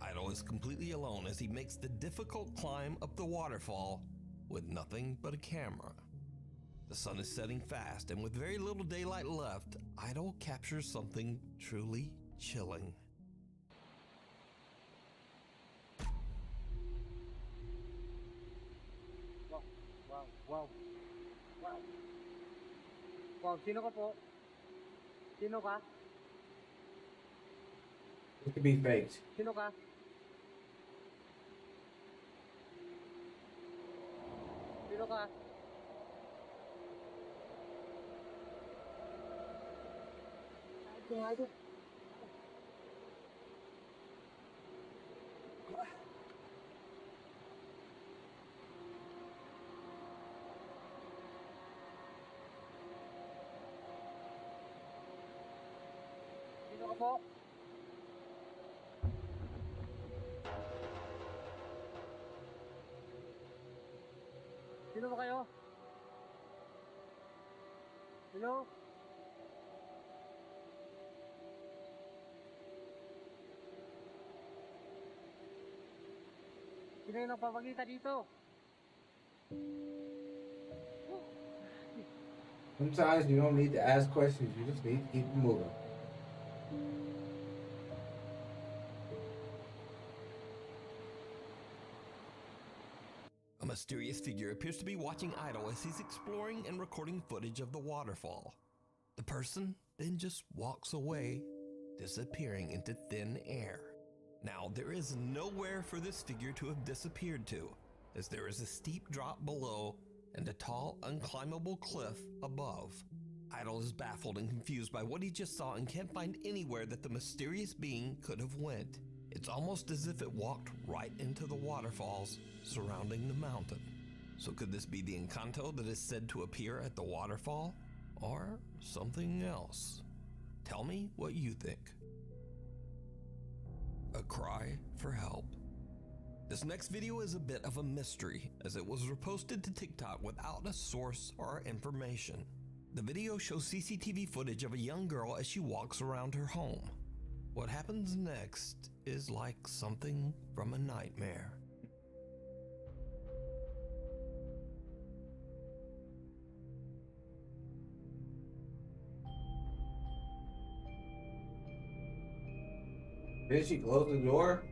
Idol is completely alone as he makes the difficult climb up the waterfall with nothing but a camera. The sun is setting fast, and with very little daylight left, Idol captures something truly chilling. Wow. Wow, sino ka po? Sino ka? It could be faked. Sino ka? Sino ka? Ito. Sino ka po? Sino ba kayo? Hello? Sino yung nagpapakita dito? Sometimes you don't need to ask questions, you just need to keep it moving. A mysterious figure appears to be watching Idol as he's exploring and recording footage of the waterfall. The person then just walks away, disappearing into thin air. Now, there is nowhere for this figure to have disappeared to, as there is a steep drop below and a tall, unclimbable cliff above. Idol is baffled and confused by what he just saw and can't find anywhere that the mysterious being could have went. It's almost as if it walked right into the waterfalls surrounding the mountain. So could this be the Encanto that is said to appear at the waterfall? Or something else? Tell me what you think. A cry for help. This next video is a bit of a mystery, as it was reposted to TikTok without a source or information. The video shows CCTV footage of a young girl as she walks around her home. What happens next is like something from a nightmare. Did she close the door?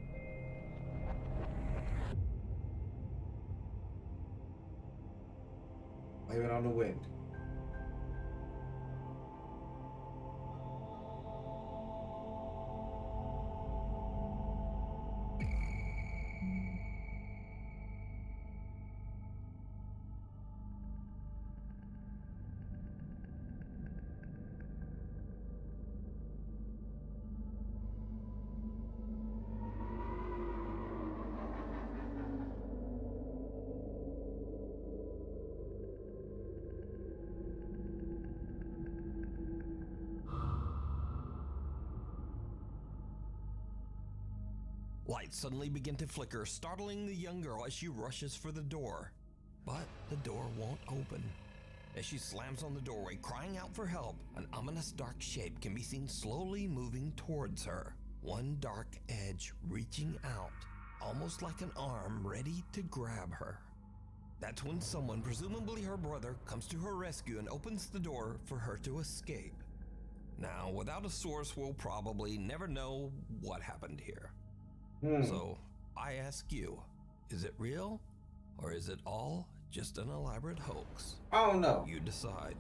Blame it on the wind. Lights suddenly begin to flicker, startling the young girl as she rushes for the door. But the door won't open. As she slams on the doorway, crying out for help, an ominous dark shape can be seen slowly moving towards her. One dark edge reaching out, almost like an arm ready to grab her. That's when someone, presumably her brother, comes to her rescue and opens the door for her to escape. Now, without a source, we'll probably never know what happened here. So, I ask you, is it real, or is it all just an elaborate hoax? I don't know. You decide.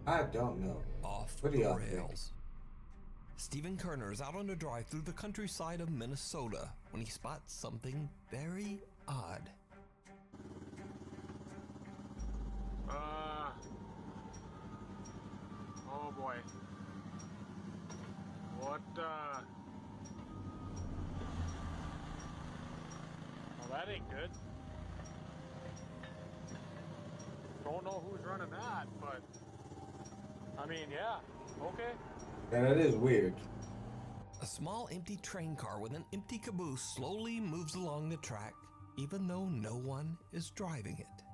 I don't know. Off What do the y'all rails. Stephen Kerner is out on a drive through the countryside of Minnesota when he spots something very odd. Oh boy. What, Well, that ain't good. Don't know who's running that, but I mean, yeah, okay. Yeah, that is weird. A small empty train car with an empty caboose slowly moves along the track, even though no one is driving it.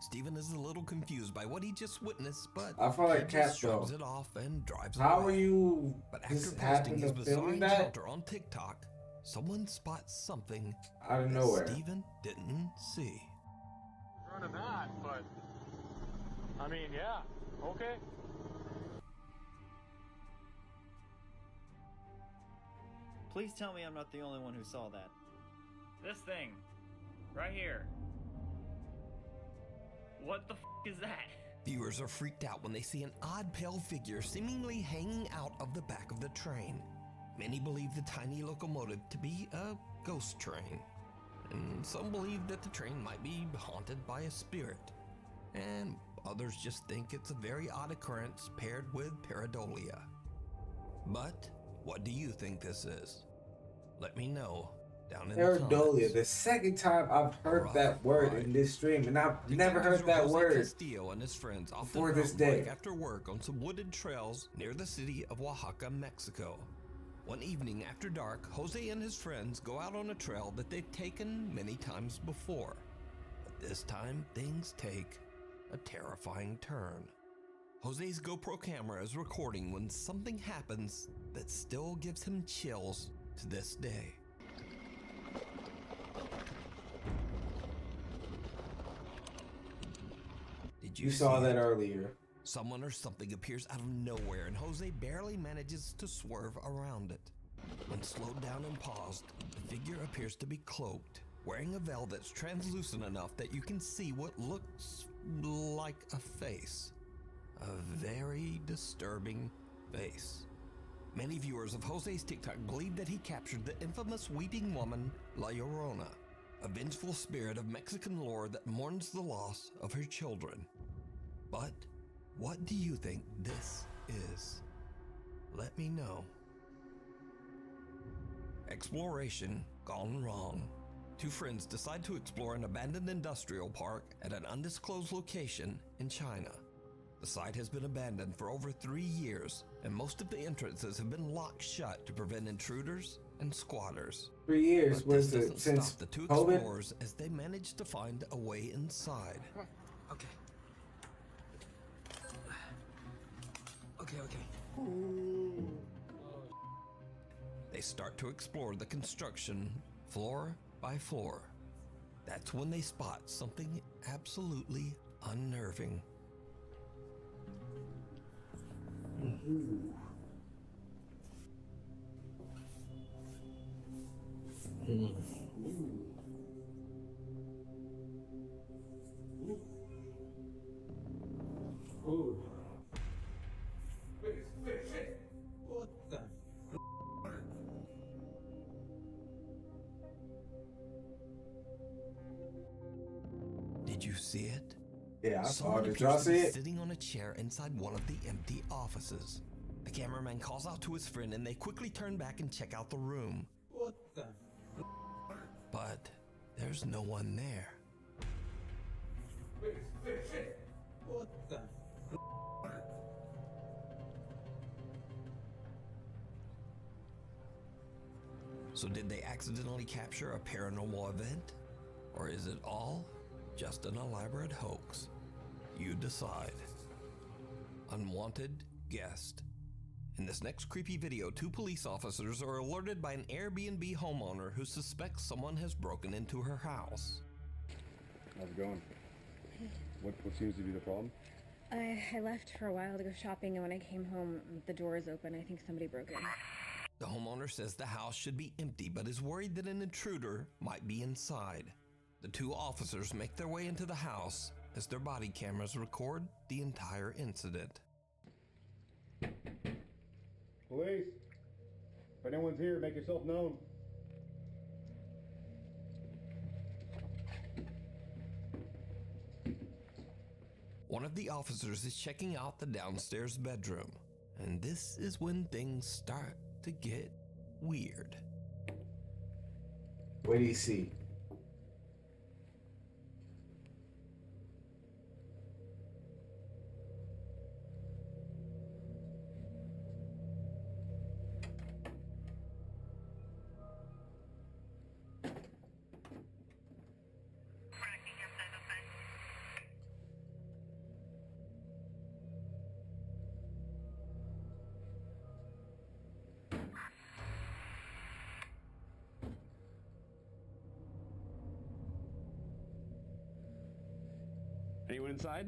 Stephen is a little confused by what he just witnessed, but I feel like he just Cat, shrugs though. it off and drives How away. are you But after just posting happen his to bizarre film that encounter on TikTok, someone spots something out of that nowhere? Stephen didn't see. Running that, but I mean, yeah, okay. Please tell me I'm not the only one who saw that. This thing. Right here. What the f is that? Viewers are freaked out when they see an odd pale figure seemingly hanging out of the back of the train. Many believe the tiny locomotive to be a ghost train, and some believe that the train might be haunted by a spirit, and others just think it's a very odd occurrence paired with pareidolia. But what do you think this is? Let me know down in the comments. Pareidolia, the second time I've heard that word in this stream, and I've never heard that Jose word Castillo and his friends often before this mountain bike day. after work on some wooded trails near the city of Oaxaca, Mexico. One evening after dark, Jose and his friends go out on a trail that they've taken many times before. But this time, things take a terrifying turn. Jose's GoPro camera is recording when something happens that still gives him chills to this day. Did You see saw that it? earlier. Someone or something appears out of nowhere, and Jose barely manages to swerve around it. When slowed down and paused, the figure appears to be cloaked, wearing a veil that's translucent enough that you can see what looks like a face. A very disturbing face. Many viewers of Jose's TikTok believe that he captured the infamous weeping woman, La Llorona, a vengeful spirit of Mexican lore that mourns the loss of her children. But what do you think this is? Let me know. Exploration gone wrong. Two friends decide to explore an abandoned industrial park at an undisclosed location in China. The site has been abandoned for over 3 years, and most of the entrances have been locked shut to prevent intruders and squatters. 3 years But this was it doesn't since stop the two COVID? explorers as they manage to find a way inside. Okay. Okay. They start to explore the construction floor by floor. That's when they spot something absolutely unnerving. What the? Did you see it? Yeah, I saw Someone it. Did y'all appears to see be it? sitting on a chair inside one of the empty offices. The cameraman calls out to his friend and they quickly turn back and check out the room. What the? But there's no one there. What the? So did they accidentally capture a paranormal event? Or is it all just an elaborate hoax? You decide. Unwanted guest. In this next creepy video, two police officers are alerted by an Airbnb homeowner who suspects someone has broken into her house. How's it going? What seems to be the problem? I left for a while to go shopping, and when I came home, the door is open. I think somebody broke in. The homeowner says the house should be empty, but is worried that an intruder might be inside. The two officers make their way into the house as their body cameras record the entire incident. Police! If anyone's here, make yourself known. One of the officers is checking out the downstairs bedroom, and this is when things start to get weird. What do you see? Anyone inside?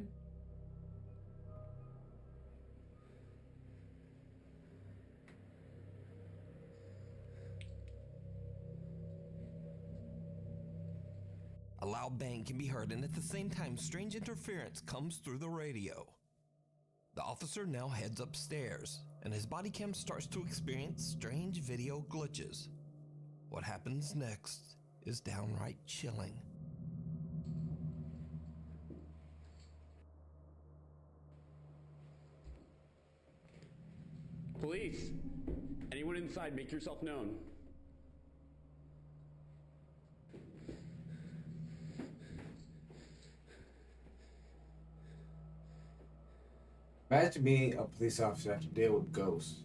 A loud bang can be heard, and at the same time, strange interference comes through the radio. The officer now heads upstairs, and his body cam starts to experience strange video glitches. What happens next is downright chilling. Police! Anyone inside, make yourself known. Imagine being a police officer have to deal with ghosts.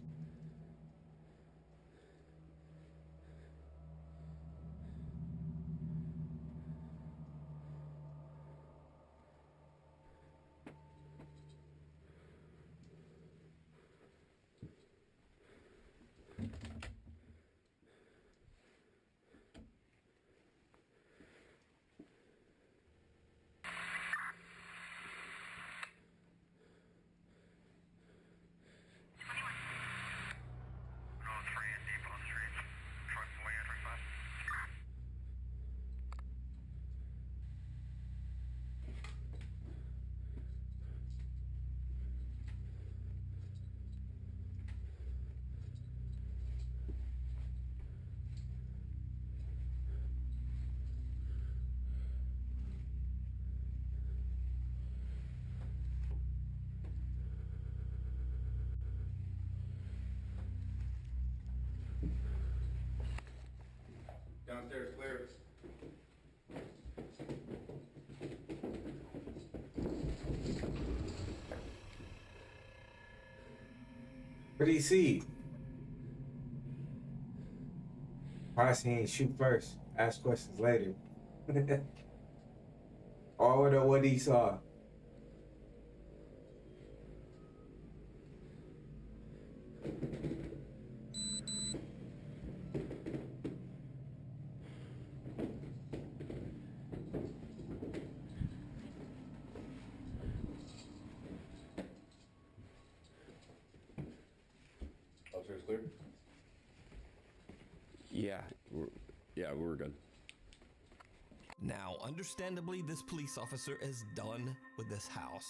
Downstairs clear. What do you see? Probably saying shoot first, ask questions later. Or know what he saw. Downstairs clear? Yeah, we're good. Now, understandably, this police officer is done with this house.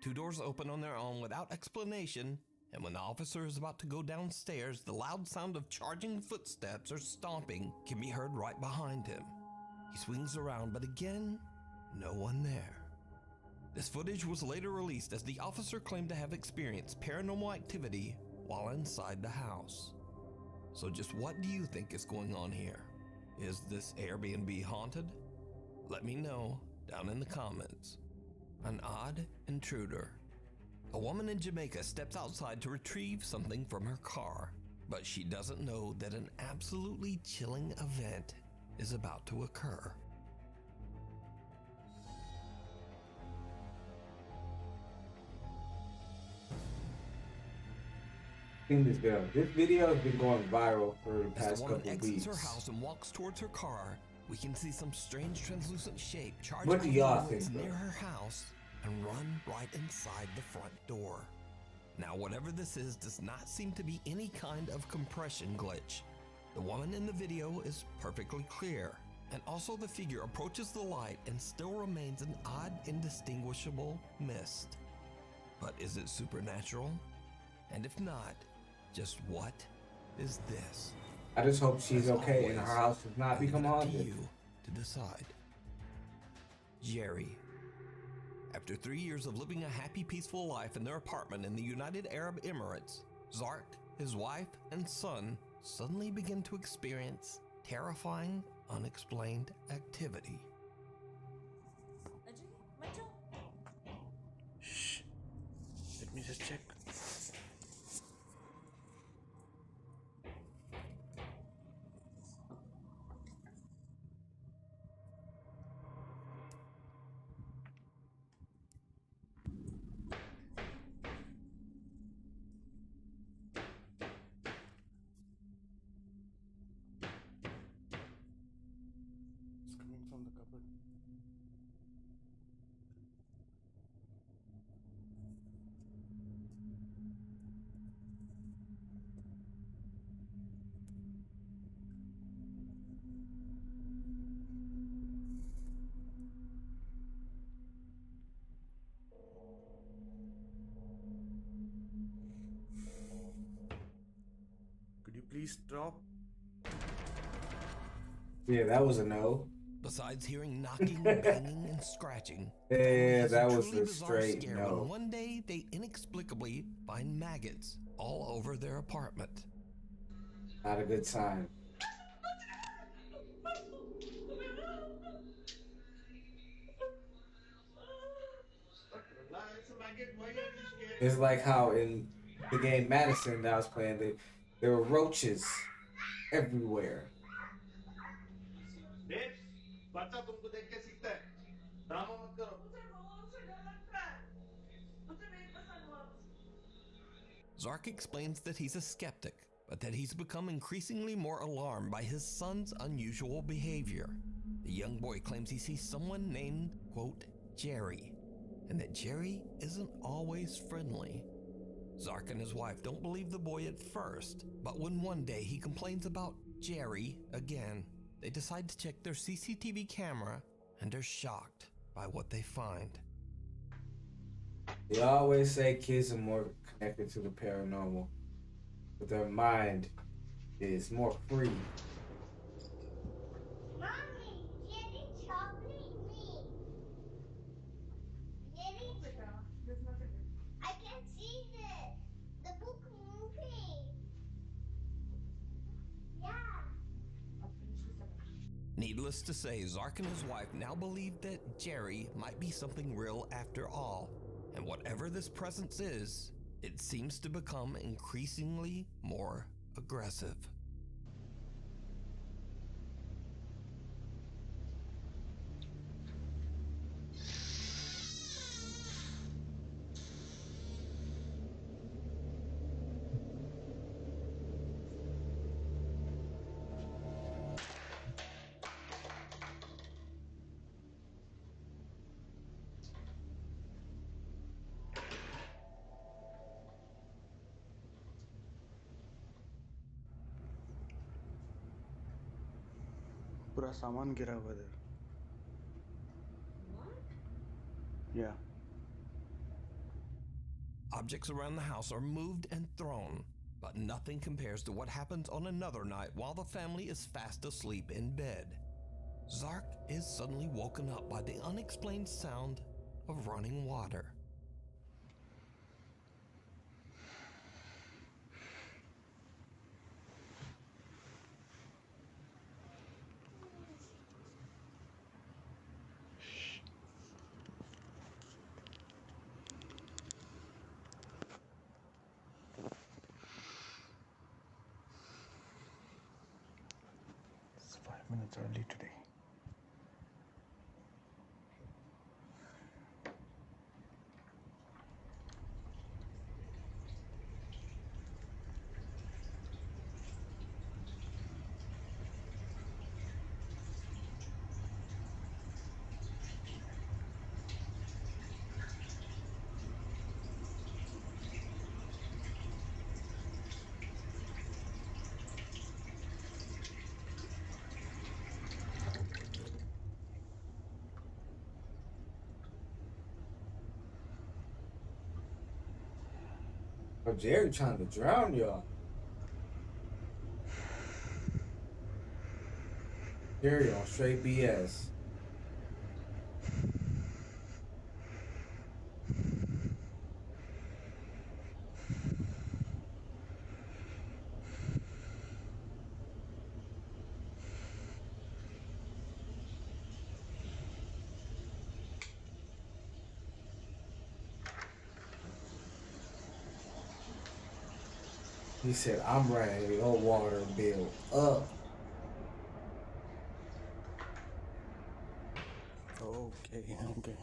Two doors open on their own without explanation, and when the officer is about to go downstairs, the loud sound of charging footsteps or stomping can be heard right behind him. He swings around, but again, no one there. This footage was later released as the officer claimed to have experienced paranormal activity while inside the house. So just what do you think is going on here? Is this Airbnb haunted? Let me know down in the comments. An odd intruder. A woman in Jamaica steps outside to retrieve something from her car, but she doesn't know that an absolutely chilling event is about to occur. This video has been going viral for the As past the woman couple exits weeks. her house and walks towards her car, we can see some strange translucent shape charge What do out y'all of the woods think, bro? near her house and run right inside the front door. Now, whatever this is does not seem to be any kind of compression glitch. The woman in the video is perfectly clear, and also the figure approaches the light and still remains an odd, indistinguishable mist. But is it supernatural? And if not, just what is this? I just hope she's As okay and always, her house does not I leave become it up to haunted. you to decide. Jerry. After 3 years of living a happy, peaceful life in their apartment in the United Arab Emirates, Zark, his wife, and son suddenly begin to experience terrifying, unexplained activity. Shh. Let me just check. It's coming from the cupboard. Please stop. Yeah, that was a no. Besides hearing knocking, banging, and scratching, Yeah, that was truly a bizarre straight scare no. when one day they inexplicably find maggots all over their apartment. Not a good sign. It's like how in the game Madison that I was playing, there were roaches everywhere. Zark explains that he's a skeptic, but that he's become increasingly more alarmed by his son's unusual behavior. The young boy claims he sees someone named, quote, Jerry, and that Jerry isn't always friendly. Zark and his wife don't believe the boy at first, but when one day he complains about Jerry again, they decide to check their CCTV camera and are shocked by what they find. They always say kids are more connected to the paranormal, but their mind is more free. Mommy, Jenny chopping me. Jenny, I can't see the book moving. Yeah. Needless to say, Zark and his wife now believe that Jerry might be something real after all, and whatever this presence is, it seems to become increasingly more aggressive. पूरा सामान गिरा हुआ है. Yeah. Objects around the house are moved and thrown, but nothing compares to what happens on another night while the family is fast asleep in bed. Zark is suddenly woken up by the unexplained sound of running water. It's 5 minutes early today. Oh, Jerry trying to drown y'all. Jerry on straight BS. He said, I'm running your water bill up. Okay.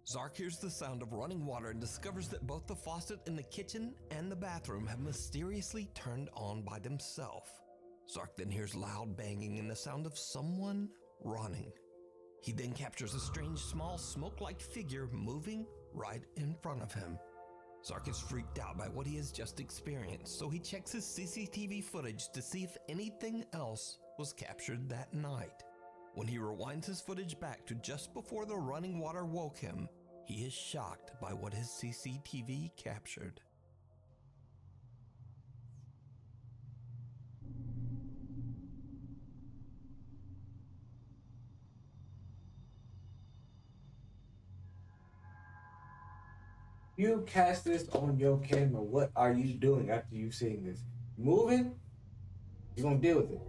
Zark hears the sound of running water and discovers that both the faucet in the kitchen and the bathroom have mysteriously turned on by themselves. Zark then hears loud banging and the sound of someone running. He then captures a strange small smoke-like figure moving right in front of him. Zark is freaked out by what he has just experienced, so he checks his CCTV footage to see if anything else was captured that night. When he rewinds his footage back to just before the running water woke him, he is shocked by what his CCTV captured. You cast this on your camera. What are you doing after you've seen this? Moving? You're gonna deal with it.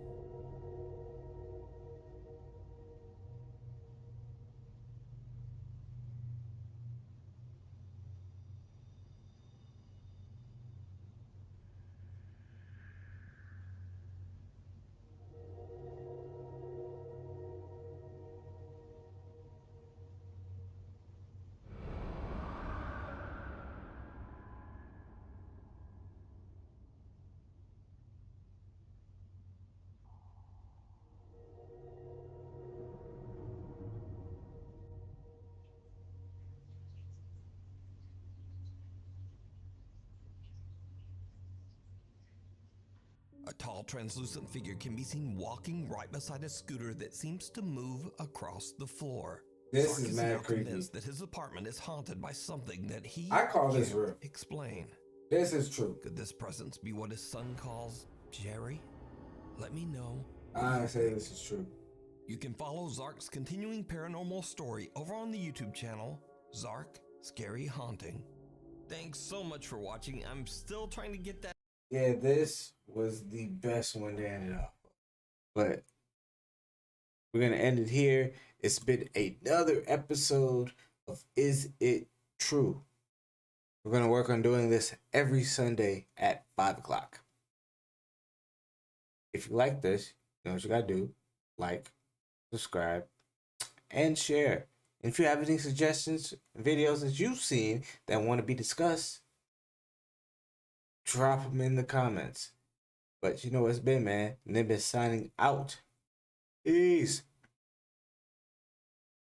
A tall, translucent figure can be seen walking right beside a scooter that seems to move across the floor. This Zark is now mad creepy. convinced that his apartment is haunted by something that he I call this can't real. explain. This is true. Could this presence be what his son calls Jerry? Let me know. I say this is true. You can follow Zark's continuing paranormal story over on the YouTube channel, Zark Scary Haunting. Thanks so much for watching. I'm still trying to get that. Yeah, this was the best one to end it off. But we're going to end it here. It's been another episode of Is It True? We're going to work on doing this every Sunday at 5 o'clock. If you like this, you know what you got to do. Like, subscribe, and share. And if you have any suggestions, videos that you've seen that want to be discussed, drop them in the comments. But you know what it's been, man. Nimbus signing out. Peace.